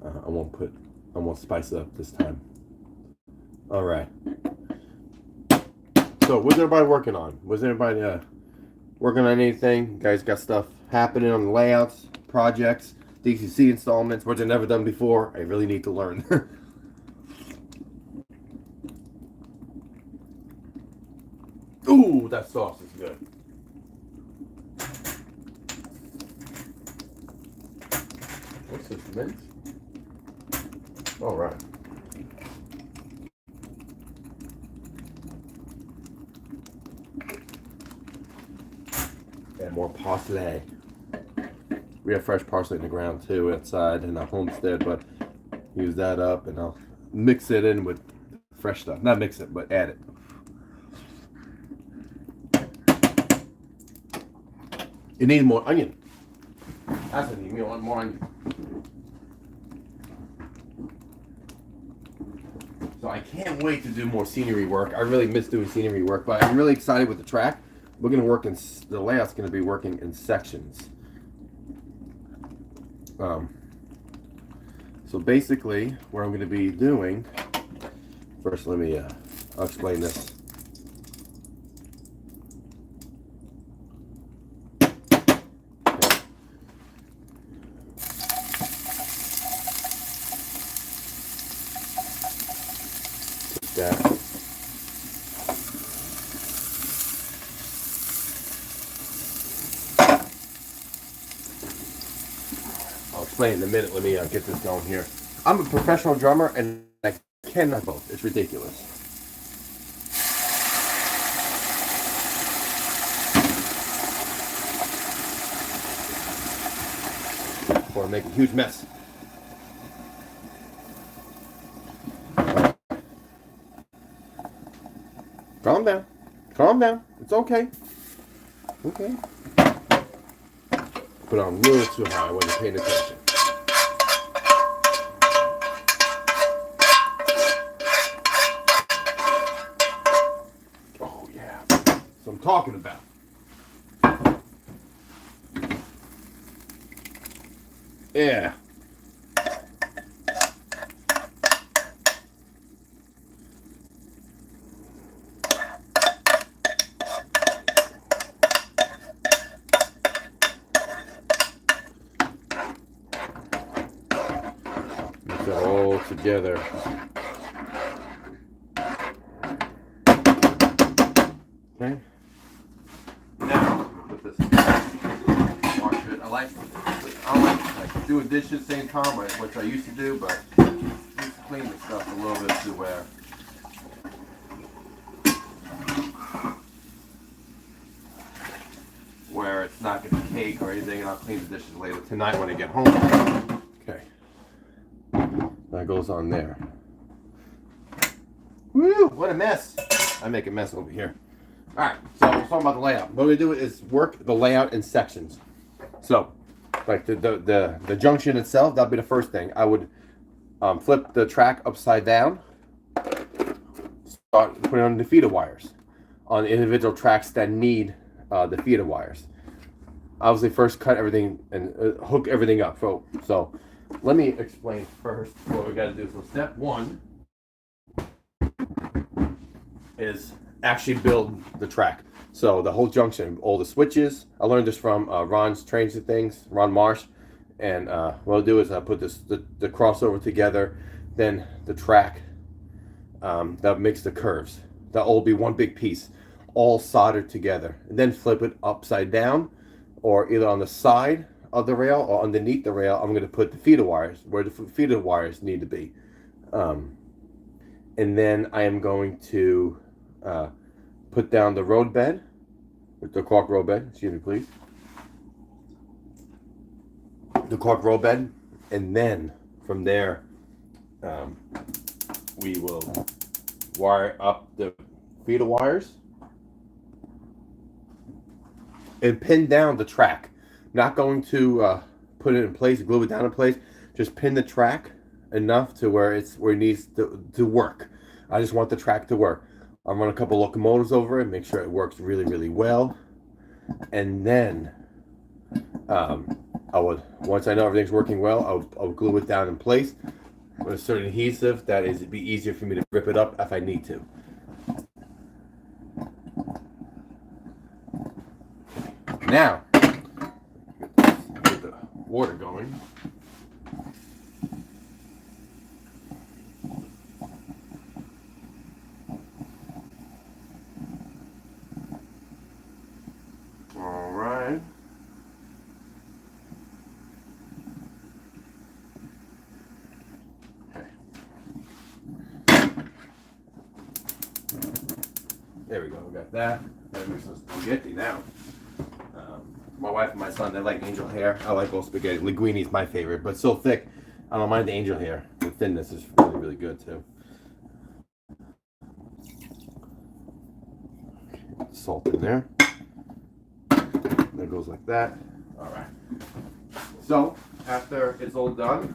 I won't spice it up this time. All right. So, what's everybody working on? Was everybody working on anything? You guys got stuff happening on the layouts, projects, DCC installments, which I've never done before. I really need to learn. Ooh, that sauce is good. What's this, mint? All right. And more parsley. We have fresh parsley in the ground too outside in our homestead, but use that up and I'll mix it in with fresh stuff. Not mix it, but add it. You need more onion. That's what you need. You want more onion. So I can't wait to do more scenery work. I really miss doing scenery work, but I'm really excited with the track. We're going to work in, the layout's going to be working in sections. So basically, what I'm going to be doing, first let me, I'll explain this. That. explain in a minute. Let me get this going here. I'm a professional drummer, and I cannot both. It's ridiculous. Or make a huge mess. Calm down. Calm down. It's okay. Okay. Put on a little too high. I wasn't paying attention. Oh, yeah. That's what I'm talking about. Yeah. Mix it all together. Okay. Now, put this. Wash it. I don't like doing dishes same time, which I used to do, but just clean the stuff a little bit to where it's not going to cake or anything, and I'll clean the dishes later tonight when I get home. Okay. That goes on there. Woo! What a mess! I make a mess over here. Alright, so we're talking about the layout. What we do is work the layout in sections. So, like the junction itself, that'll be the first thing. I would flip the track upside down, start putting on the feeder wires on individual tracks that need the feeder wires. Obviously, first cut everything and hook everything up. So let me explain first what we got to do. So step one is actually build the track. So the whole junction, all the switches. I learned this from Ron's Trains and Things, Ron Marsh. And what I'll do is I put the crossover together, then the track that makes the curves. That'll all be one big piece, all soldered together. And then flip it upside down, or either on the side of the rail or underneath the rail. I'm going to put the feeder wires where the feeder wires need to be. And then I am going to put down the road bed, the cork road bed, excuse me please. The cork road bed, and then from there we will wire up the feeder wires and pin down the track. Not going to put it in place, glue it down in place, just pin the track enough to where it needs to work. I just want the track to work. I'll run a couple locomotives over it, make sure it works really, really well. And then I would, once I know everything's working well, I'll glue it down in place with a certain adhesive that it'd be easier for me to rip it up if I need to. Now, get the water going. All right. Okay. There we go. We got that. Gotta make some spaghetti now. My wife and my son, they like angel hair. I like old spaghetti. Linguine is my favorite, but so thick, I don't mind the angel hair. The thinness is really, really good too. Salt in there. That goes like that. All right. So after it's all done,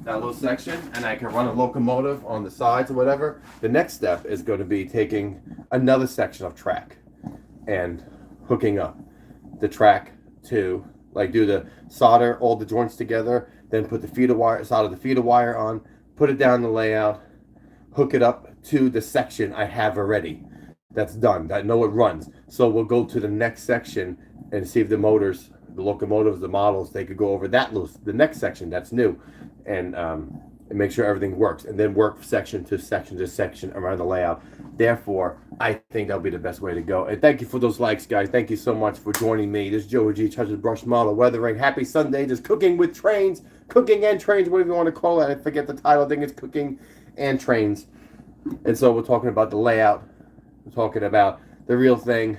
that little section, and I can run a locomotive on the sides or whatever, the next step is going to be taking another section of track and hooking up the track to, like, do the solder all the joints together, then put the feeder wire, solder the feeder wire on, put it down the layout, hook it up to the section I have already that's done, that I know it runs. So we'll go to the next section and see if the motors, the locomotives, the models, they could go over that loose, the next section that's new, and make sure everything works, and then work section to section to section around the layout. Therefore, I think that'll be the best way to go. And thank you for those likes, guys. Thank you so much for joining me. This is Joey G, Touch of Brush Model Weathering. Happy Sunday, just cooking with trains. cooking and trains, whatever you want to call it. I forget the title. I think it's cooking and trains. And so we're talking about the layout. We're talking about the real thing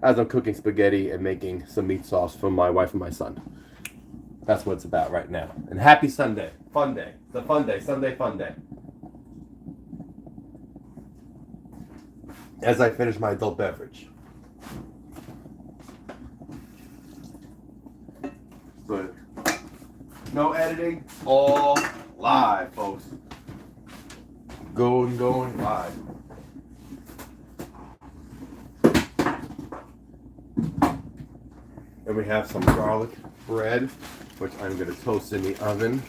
as I'm cooking spaghetti and making some meat sauce for my wife and my son. That's what it's about right now. And happy Sunday. Fun day. It's a fun day. Sunday fun day. As I finish my adult beverage. But no editing. All live, folks. Going live. And we have some garlic bread, which I'm going to toast in the oven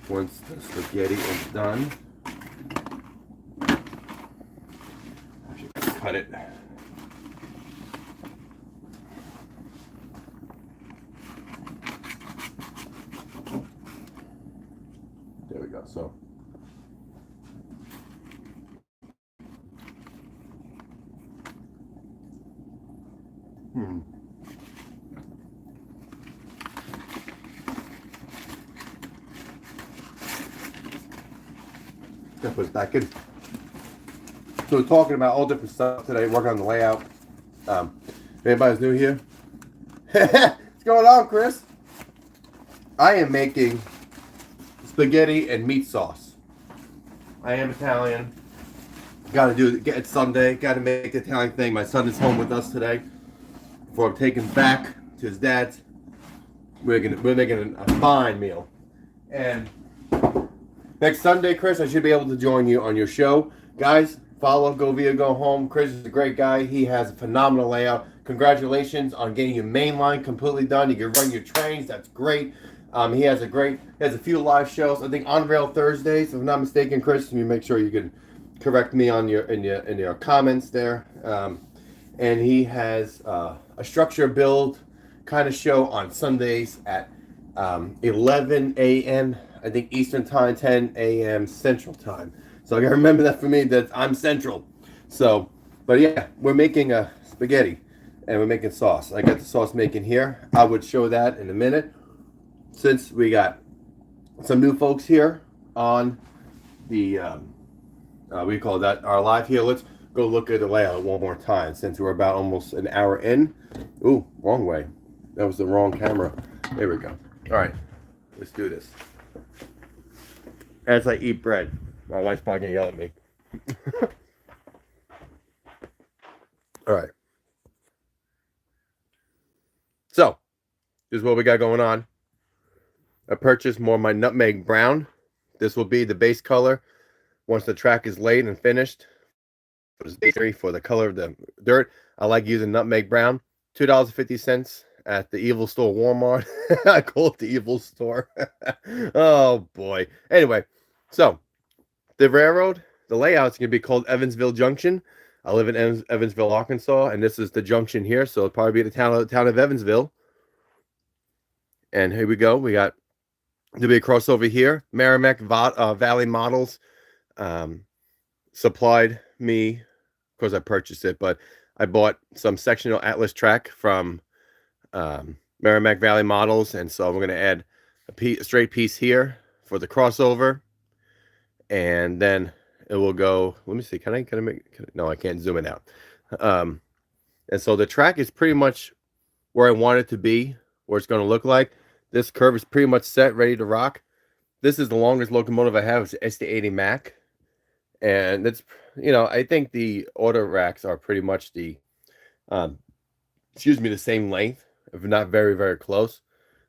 once the spaghetti is done. I should cut it. There we go. So. Gonna put it back in. So we're talking about all different stuff today, working on the layout. If anybody's new here, what's going on, Chris? I am making spaghetti and meat sauce. I am Italian. Got to it's Sunday. Got to make the Italian thing. My son is home with us today. Before I'm taking him back to his dad's, we're making a fine meal. And next Sunday, Chris, I should be able to join you on your show. Guys, follow Go Via Go Home. Chris is a great guy. He has a phenomenal layout. Congratulations on getting your main line completely done. You can run your trains. That's great. He has a few live shows. I think on Rail Thursdays, if I'm not mistaken, Chris. You make sure you can correct me on in your comments there. And he has a structure build kind of show on Sundays at 11 a.m. I think Eastern time, 10 a.m. Central time. So I gotta remember that for me, that I'm Central. So, but yeah, we're making a spaghetti and we're making sauce. I got the sauce making here. I would show that in a minute. Since we got some new folks here on the, we call that our live here. Let's go look at the layout one more time since we're about almost an hour in. Ooh, wrong way. That was the wrong camera. There we go. All right, let's do this. As I eat bread. My wife's probably gonna yell at me. All right. So, this is what we got going on. I purchased more of my nutmeg brown. This will be the base color once the track is laid and finished. For the color of the dirt, I like using nutmeg brown. $2.50 at the Evil Store Walmart. I call it the Evil Store. Oh boy. Anyway, so the railroad, the layout's gonna be called Evansville Junction. I live in Evansville, Arkansas, and this is the junction here, so it'll probably be the town of Evansville. And here we go. We got to be a crossover here. Merrimack Valley Models supplied me, of course I purchased it, but I bought some sectional Atlas track from Merrimack Valley Models, and so we're going to add a straight piece here for the crossover, and then it will go. Let me see. Can I make? No, I can't zoom it out. And so the track is pretty much where I want it to be, where it's going to look like. This curve is pretty much set, ready to rock. This is the longest locomotive I have. It's SD80 Mac. And it's, I think the auto racks are pretty much the same length, if not very, very close.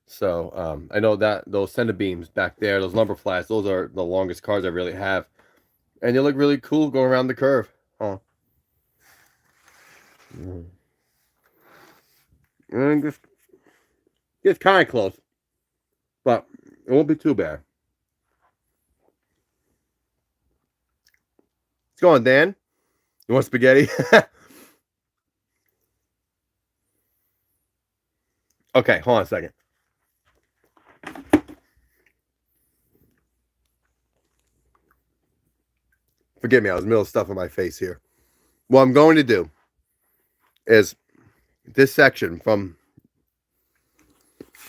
So I know that those center beams back there, those lumber flats, those are the longest cars I really have. And they look really cool going around the curve. Huh. And just it's kind of close, but it won't be too bad. What's going on, Dan? You want spaghetti? Okay, hold on a second. Forgive me, I was in the middle of stuffing my face here. What I'm going to do is this section from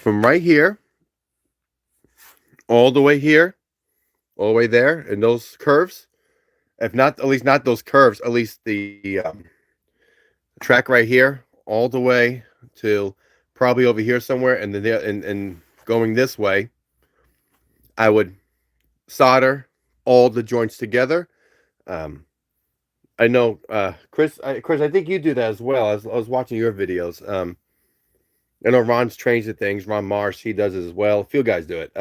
right here all the way here, all the way there, in those curves. If not, at least not those curves, at least the track right here, all the way to probably over here somewhere, and then there, and going this way, I would solder all the joints together. Um, I know, Chris. Chris, I think you do that as well. I was watching your videos. I know Ron's changed the things. Ron Marsh, he does it as well. A few guys do it.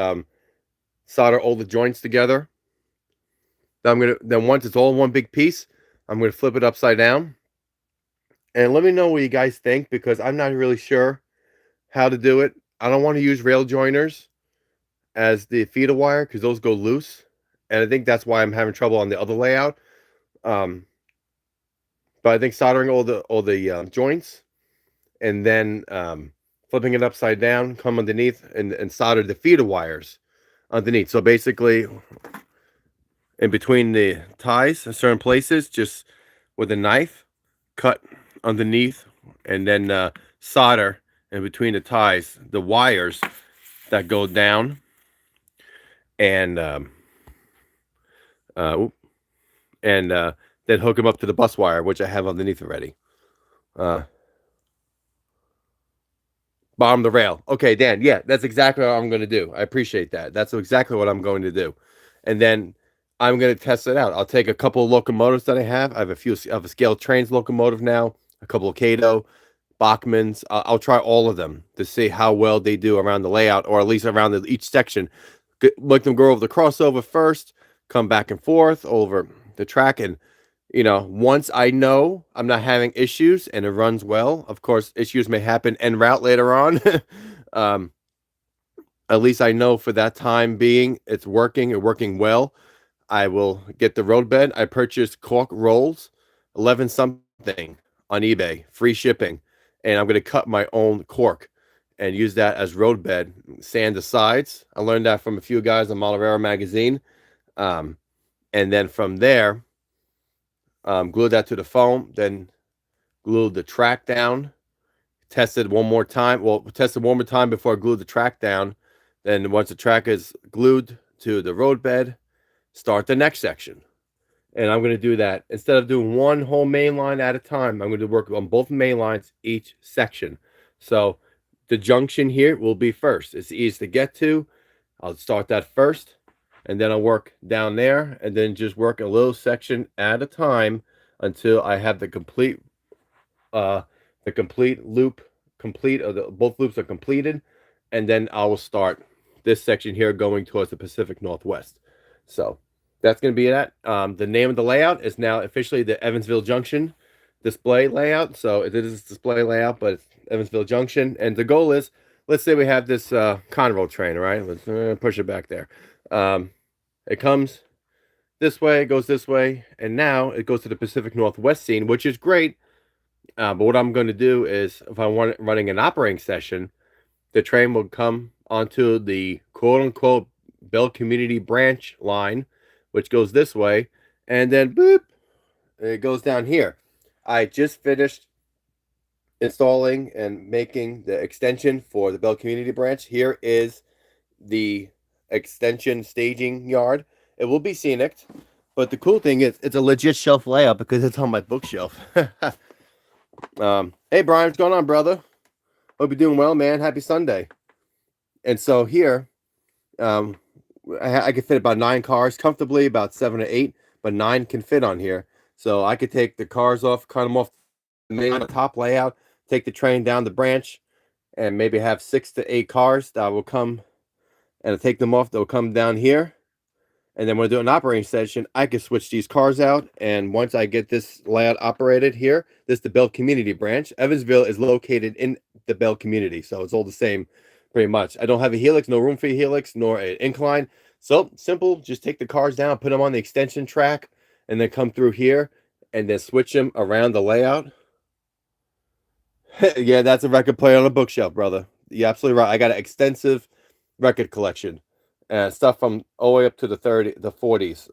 Solder all the joints together. Then once it's all in one big piece, I'm gonna flip it upside down. And let me know what you guys think, because I'm not really sure how to do it. I don't want to use rail joiners as the feeder wire because those go loose, and I think that's why I'm having trouble on the other layout. Um, but I think soldering all the joints, and then flipping it upside down, come underneath and solder the feeder wires underneath. So basically, in between the ties in certain places, just with a knife, cut underneath, and then solder in between the ties, the wires that go down, and then hook them up to the bus wire, which I have underneath already. Bomb the rail. Okay, Dan. Yeah, that's exactly what I'm going to do. I appreciate that. That's exactly what I'm going to do. And then I'm going to test it out. I'll take a couple of locomotives that I have. I have a Scale Trains locomotive now, a couple of Cato, Bachmans. I'll try all of them to see how well they do around the layout, or at least around each section. Let them go over the crossover first, come back and forth over the track, and once I know I'm not having issues and it runs well, of course, issues may happen en route later on. At least I know for that time being it's working and working well. I will get the roadbed. I purchased cork rolls, 11 something on eBay, free shipping. And I'm going to cut my own cork and use that as roadbed, sand the sides. I learned that from a few guys on Motorero magazine. And then from there, glue that to the foam, then glue the track down, tested one more time. Well, tested one more time before I glued the track down. Then once the track is glued to the roadbed, start the next section. And I'm going to do that. Instead of doing one whole main line at a time, I'm going to work on both main lines each section. So the junction here will be first. It's easy to get to. I'll start that first, and then I'll work down there, and then just work a little section at a time until I have the complete loop complete, or both loops are completed, and then I will start this section here going towards the Pacific Northwest. So that's going to be that. The name of the layout is now officially the Evansville Junction display layout. So it is display layout, but it's Evansville Junction. And the goal is, let's say we have this Conrail train, right? Let's push it back there. It comes this way, it goes this way, and now it goes to the Pacific Northwest scene, which is great. But what I'm going to do is, if I'm running an operating session, the train will come onto the quote-unquote Bell Community branch line, which goes this way, and then boop, it goes down here. I just finished installing and making the extension for the Bell Community branch. Here is the extension staging yard. It will be scenic, but the cool thing is it's a legit shelf layout because it's on my bookshelf. Hey Brian, what's going on, brother? Hope you're doing well, man. Happy Sunday. And so here, I could fit about 9 cars comfortably, about 7 or 8, but 9 can fit on here. So I could take the cars off, cut them off the top layout, take the train down the branch, and maybe have 6 to 8 cars that will come, and I'll take them off. They'll come down here. And then when I do an operating session, I can switch these cars out. And once I get this layout operated here, this is the Bell Community branch. Evansville is located in the Bell Community, so it's all the same pretty much. I don't have a helix, no room for a helix, nor an incline. So simple, just take the cars down, put them on the extension track, and then come through here, and then switch them around the layout. Yeah, that's a record player on a bookshelf, brother. You're absolutely right. I got an extensive record collection. Stuff from all the way up to the 40s,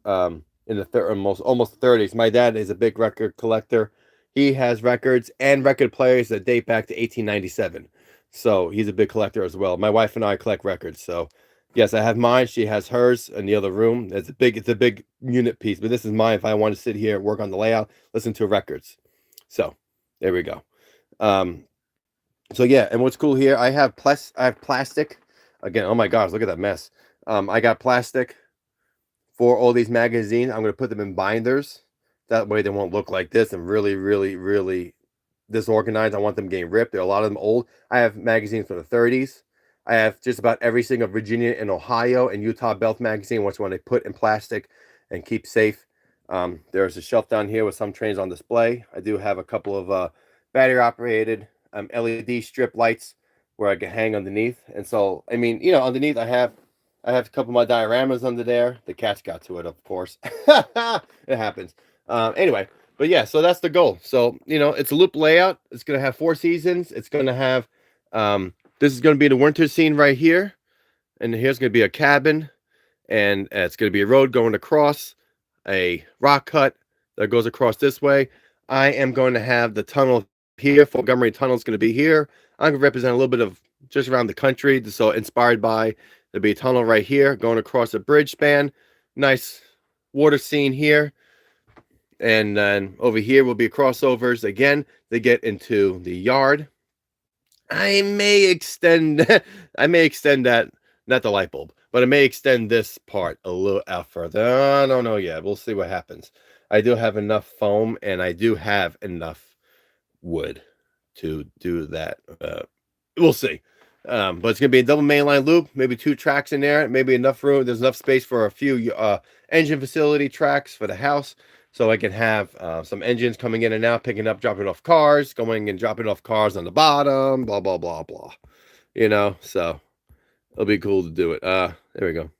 in the almost 30s. My dad is a big record collector. He has records and record players that date back to 1897. So he's a big collector as well. My wife and I collect records. So Yes, I have mine. She has hers in the other room. It's a big unit piece, but this is mine if I want to sit here, work on the layout, listen to records. So there we go. Um, so yeah, and what's cool here, I have plastic. Again, oh my gosh, look at that mess. I got plastic for all these magazines. I'm gonna put them in binders. That way they won't look like this and really, really, really disorganized. I want them getting ripped. There are a lot of them old. I have magazines from the 30s. I have just about every single Virginia and Ohio and Utah Belt magazine, which one they put in plastic and keep safe. There's a shelf down here with some trains on display. I do have a couple of battery operated LED strip lights where I can hang underneath. And so, I mean, you know, underneath I have a couple of my dioramas under there. The cats got to it, of course. It happens. Anyway, but yeah, so that's the goal. So, you know, it's a loop layout. It's going to have 4 seasons. It's going to have, this is going to be the winter scene right here. And here's going to be a cabin. And it's going to be a road going across, a rock cut that goes across this way. I am going to have the tunnel here. Fort Montgomery Tunnel is going to be here. I'm going to represent a little bit of just around the country. So inspired by, there'll be a tunnel right here going across a bridge span. Nice water scene here. And then over here will be crossovers again. They get into the yard. I may extend that, not the light bulb, but I may extend this part a little out further. I don't know yet. We'll see what happens. I do have enough foam and I do have enough wood to do that. We'll see. But it's gonna be a double mainline loop, maybe 2 tracks in there, maybe enough room. There's enough space for a few engine facility tracks for the house. So I can have some engines coming in and out, picking up, dropping off cars, going and dropping off cars on the bottom, blah, blah, blah, blah. You know, so it'll be cool to do it. There we go.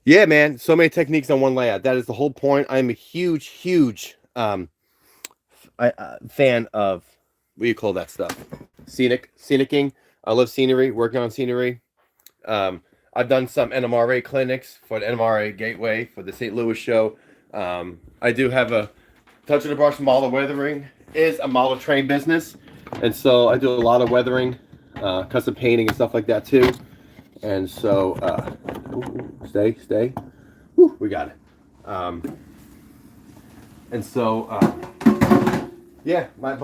Yeah, man, so many techniques on one layout. That is the whole point. I'm a huge, huge fan of, what do you call that stuff? Scenicking. I love scenery, working on scenery. I've done some NMRA clinics for the NMRA Gateway for the St. Louis show. I do have a Touch of the Brush model weathering is a model train business. And so I do a lot of weathering, custom painting and stuff like that too. And so, stay. Whew, we got it. And so, yeah, my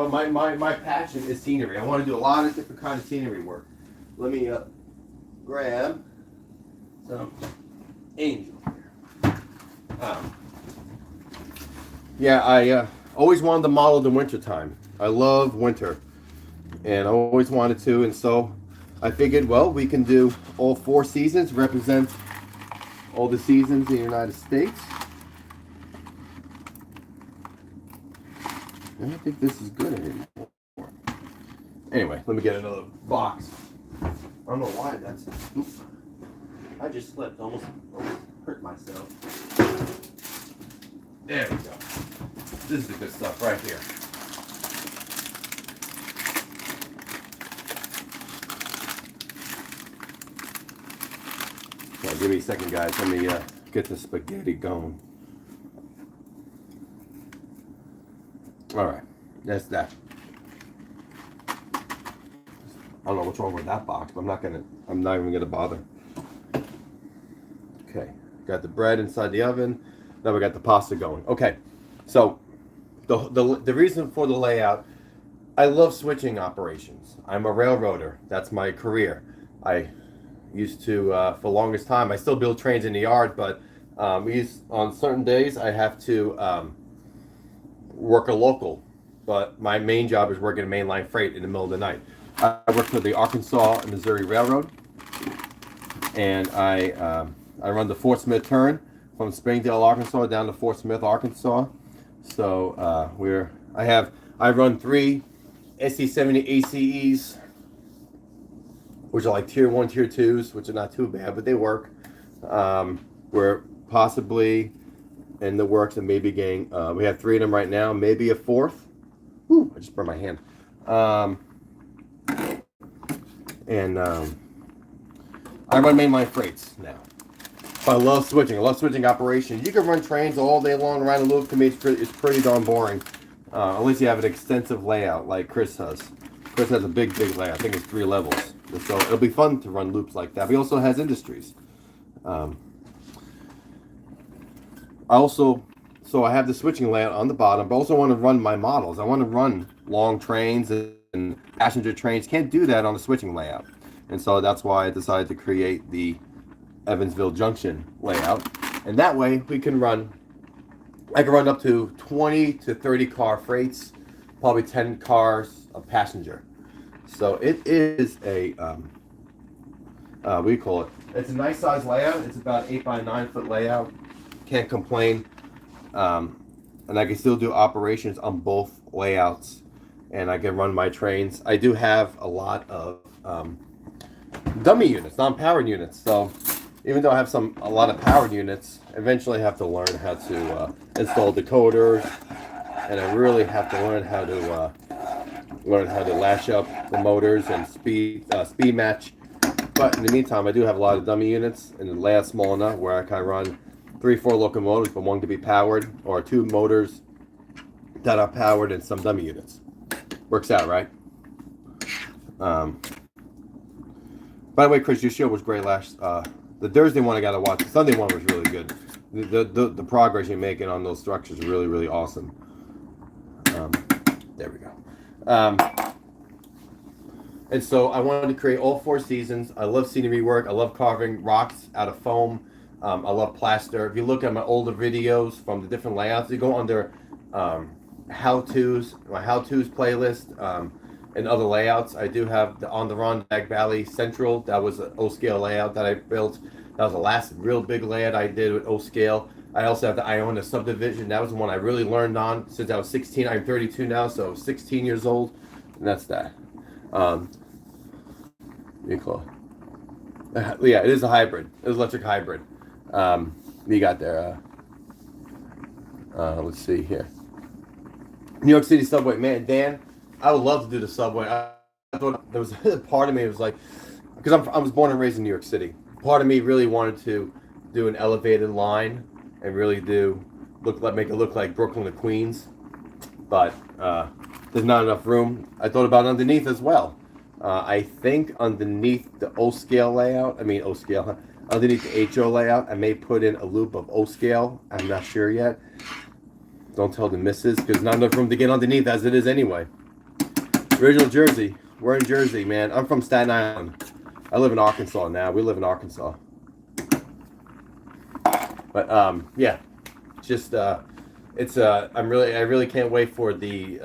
passion is scenery. I want to do a lot of different kinds of scenery work. Let me grab some angel here. Yeah, I always wanted to model the winter time. I love winter, and I always wanted to, and so I figured, well, we can do all 4 seasons, represent all the seasons in the United States. I don't think this is good anymore. Anyway, let me get another box. I don't know why that's... Oops. I just slipped, almost hurt myself. There we go. This is the good stuff right here. Now, give me a second, guys. Let me get the spaghetti going. All right, that's that. I don't know what's wrong with that box, but I'm not even gonna bother. Okay, got the bread inside the oven. Now we got the pasta going. Okay, so the reason for the layout, I love switching operations. I'm a railroader. That's my career. I used to, for the longest time, I still build trains in the yard, but on certain days I have to work a local. But my main job is working a mainline freight in the middle of the night. I work for the Arkansas and Missouri Railroad, and I run the Fort Smith turn from Springdale, Arkansas, down to Fort Smith, Arkansas. So I run 3 SC70 ACEs, which are like tier 1, tier 2s, which are not too bad, but they work. We're possibly in the works of maybe getting, we have 3 of them right now, maybe a 4th. Whew, I just burned my hand. I run mainline freights now. I love switching. I love switching operations. You can run trains all day long around the loop. To me, it's pretty darn boring. Unless you have an extensive layout like Chris does. Chris has a big layout. I think it's 3 levels. So it'll be fun to run loops like that. But he also has industries. So I have the switching layout on the bottom, but also want to run my models. I want to run long trains and passenger trains. Can't do that on the switching layout. And so that's why I decided to create the Evansville Junction layout. And that way I can run up to 20 to 30 car freights, probably 10 cars of passenger. So it is a, what do you call it? It's a nice size layout. It's about 8 by 9 foot layout. Can't complain. And I can still do operations on both layouts, and I can run my trains. I do have a lot of dummy units, non-powered units. So even though I have a lot of powered units, eventually I have to learn how to install decoders, and I really have to learn how to lash up the motors and speed match. But in the meantime, I do have a lot of dummy units, and the layout's small enough where I can run 3-4 locomotives, but one to be powered, or 2 motors that are powered and some dummy units. Works out, right? By the way, Chris, your show was great the Thursday one I got to watch. The Sunday one was really good. The progress you're making on those structures is really, really awesome. There we go. And so I wanted to create all 4 seasons. I love scenery work. I love carving rocks out of foam. I love plaster. If you look at my older videos from the different layouts, you go under how-tos, my how-tos playlist, and other layouts. I do have the On the Rondack Valley Central. That was an O-scale layout that I built. That was the last real big layout I did with O-scale. I also have the Iona subdivision. That was the one I really learned on since I was 16. I'm 32 now, so 16 years old. And that's that. You call it? Yeah, it is a hybrid. It is electric hybrid. You got there. Let's see here. New York City subway, man, Dan. I would love to do the subway. I thought there was a part of me was like, because I was born and raised in New York City. Part of me really wanted to do an elevated line and really make it look like Brooklyn to Queens, but there's not enough room. I thought about underneath as well. I think underneath the O-scale layout, underneath the HO layout, I may put in a loop of O-scale. I'm not sure yet. Don't tell the missus, because not enough room to get underneath as it is anyway. Original Jersey. We're in Jersey, man. I'm from Staten Island. I live in Arkansas now. We live in Arkansas. But yeah, just I really can't wait for the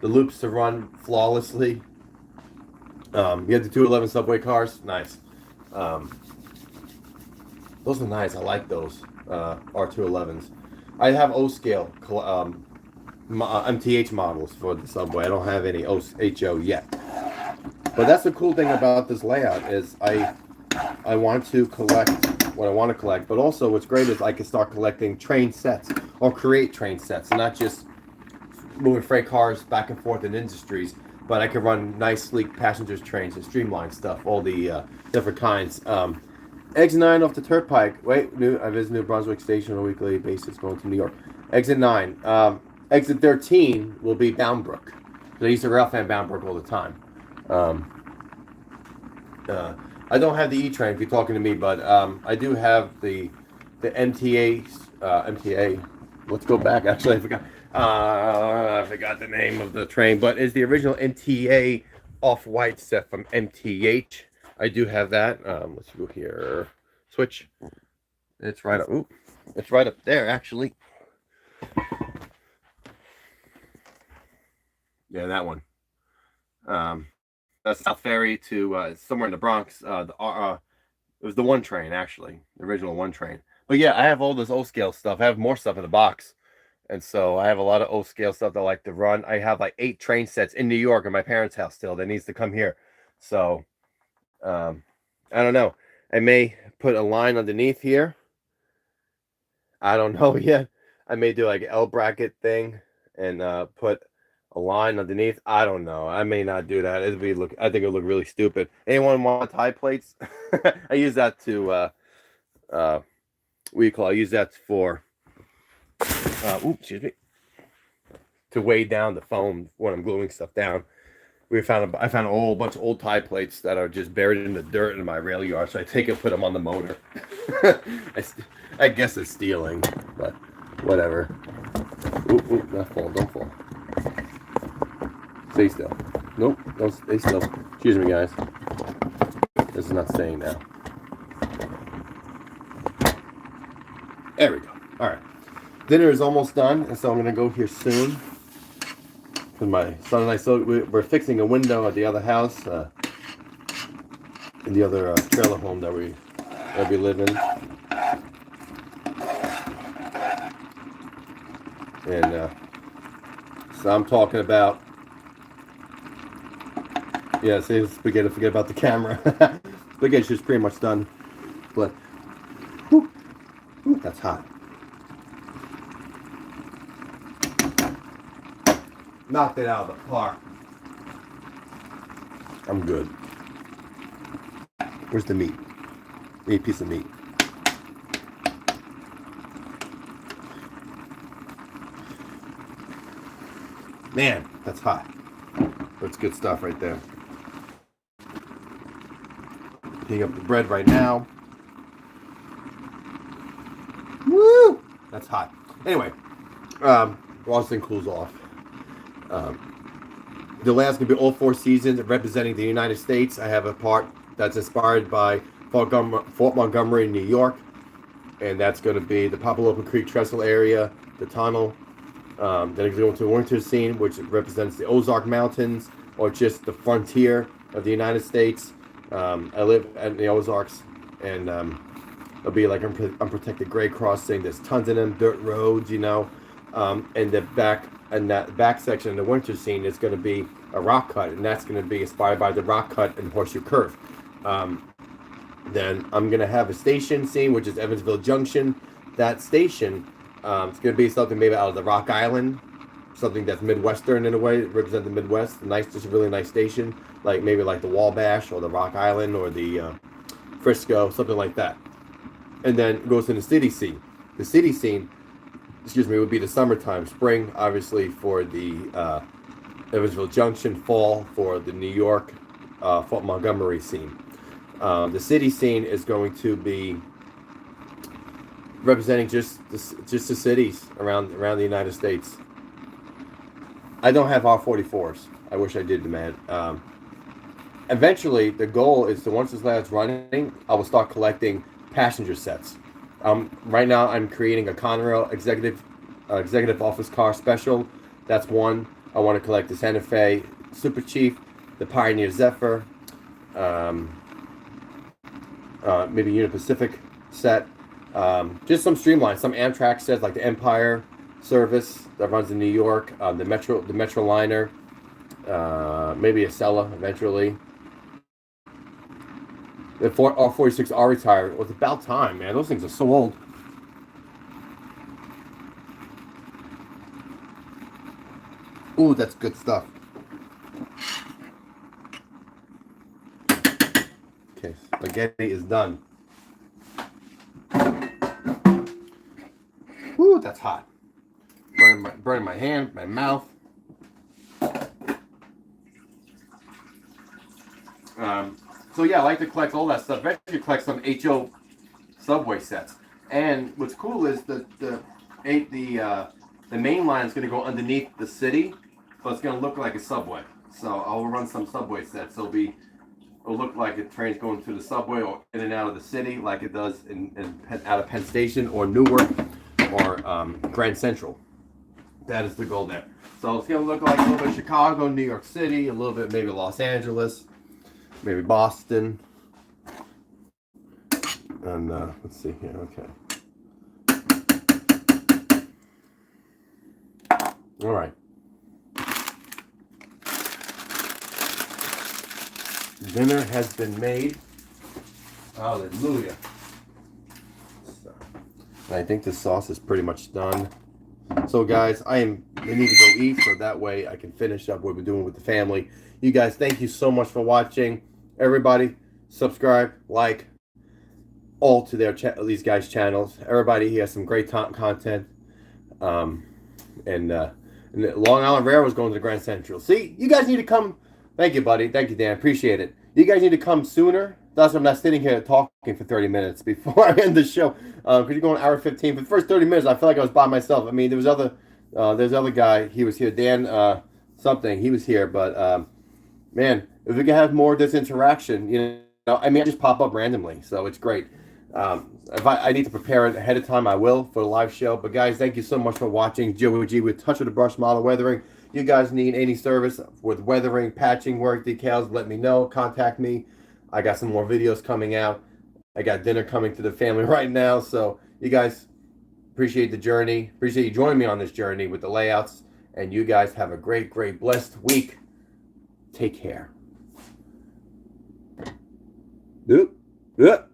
loops to run flawlessly. You have the 211 subway cars. Nice. Those are nice. I like those R211s. I have O-scale MTH models for the subway. I don't have any HO yet. But that's the cool thing about this layout is I want to collect what I want to collect, but also what's great is I can start collecting train sets or create train sets, and not just moving freight cars back and forth in industries, but I can run nice, sleek passengers trains and streamline stuff, all the different kinds. Exit 9 off the Turnpike. I visit New Brunswick Station on a weekly basis going to New York. Exit 9. Exit 13 will be Bound Brook. I used to rail fan Bound Brook all the time. I don't have the E-train if you're talking to me, but I do have the MTA. Let's go back. Actually, I forgot the name of the train, but it's the original MTA off-white set from MTH. I do have that. Let's go here. Switch. It's right up. Ooh, it's right up there, actually. Yeah, that one. South Ferry to somewhere in the Bronx. It was the one train, actually, the original one train. But yeah, I have all this O-scale stuff. I have more stuff in the box, and so I have a lot of O-scale stuff that I like to run. I have like 8 train sets in New York at my parents' house still that needs to come here. So I don't know. I may put a line underneath here. I don't know yet. I may do like an L bracket thing and put a line underneath. I don't know. I may not do that. I think it'll look really stupid. Anyone want tie plates? I use that to I use that for excuse me, to weigh down the foam when I'm gluing stuff down. I found a whole bunch of old tie plates that are just buried in the dirt in my rail yard. So I take it, put them on the motor. I guess it's stealing, but whatever. Ooh, not fall, don't fall. Stay still. Nope, don't stay still. Excuse me, guys. This is not staying now. There we go. All right. Dinner is almost done, and so I'm going to go here soon. Because my son and I, we're fixing a window at the other house, in the other trailer home that we live in. And so I'm talking about, yeah, see, forget about the camera. Spaghetti's just pretty much done. But, whoop, that's hot. Knocked it out of the park. I'm good. Where's the meat? Need a piece of meat. Man, that's hot. That's good stuff right there. Heating up the bread right now. Woo! That's hot. Anyway, while this thing cools off. The last gonna be all 4 seasons representing the United States. I have a part that's inspired by Fort Montgomery, New York, and that's going to be the Papalopa Creek Trestle area, the tunnel. Then I go into a winter scene, which represents the Ozark Mountains, or just the frontier of the United States. I live in the Ozarks, and it'll be like unprotected grade crossing. There's tons of them, dirt roads, you know. And that back section in the winter scene is going to be a rock cut, and that's going to be inspired by the rock cut and Horseshoe Curve. Then I'm going to have a station scene, which is Evansville Junction. That station, it's going to be something maybe out of the Rock Island, something that's Midwestern in a way, represent the Midwest. Just a really nice station, like maybe like the Wabash or the Rock Island or the Frisco, something like that. And then it goes to the city scene. The city scene, would be the summertime, spring, obviously, for the Evansville Junction, fall for the New York, Fort Montgomery scene. The city scene is going to be representing just the cities around the United States. I don't have R44s. I wish I did, man. Eventually, the goal is to, once this lab's running, I will start collecting passenger sets. Right now, I'm creating a Conrail executive office car special. That's one. I want to collect the Santa Fe Super Chief, the Pioneer Zephyr, maybe Union Pacific set. Just some streamlines, some Amtrak sets like the Empire service that runs in New York, the Metro Liner, maybe a Acela eventually. The R46 are retired. Well, it's about time, man. Those things are so old. Ooh, that's good stuff. Okay, spaghetti is done. Ooh, that's hot. Burning my hand, my mouth. So yeah, I like to collect all that stuff. Eventually collect some HO subway sets. And what's cool is the main line is going to go underneath the city, so it's going to look like a subway. So I'll run some subway sets. It'll look like a train's going through the subway or in and out of the city, like it does out of Penn Station or Newark or Grand Central. That is the goal there. So it's going to look like a little bit of Chicago, New York City, a little bit maybe Los Angeles, maybe Boston. And let's see here. Okay. All right. Dinner has been made. Hallelujah. And I think the sauce is pretty much done. So guys, I need to go eat so that way I can finish up what we're doing with the family. You guys, thank you so much for watching. Everybody, subscribe, like, all to these guys' channels. Everybody, he has some great content. And Long Island Railroad is going to the Grand Central. See, you guys need to come Thank you, buddy. Thank you, Dan. Appreciate it. You guys need to come sooner. That's why I'm not sitting here talking for 30 minutes before I end the show. Because you're going hour 15. For the first 30 minutes, I felt like I was by myself. I mean, there's other guy. He was here. Dan something. He was here. But, man, if we can have more of this interaction, I mean, I just pop up randomly. So it's great. If I need to prepare it ahead of time, I will for the live show. But, guys, thank you so much for watching. Joey G with Touch of the Brush Model Weathering. You guys need any service with weathering, patching, work, decals, let me know. Contact me. I got some more videos coming out. I got dinner coming to the family right now. So you guys appreciate the journey. Appreciate you joining me on this journey with the layouts. And you guys have a great, great, blessed week. Take care. Yep.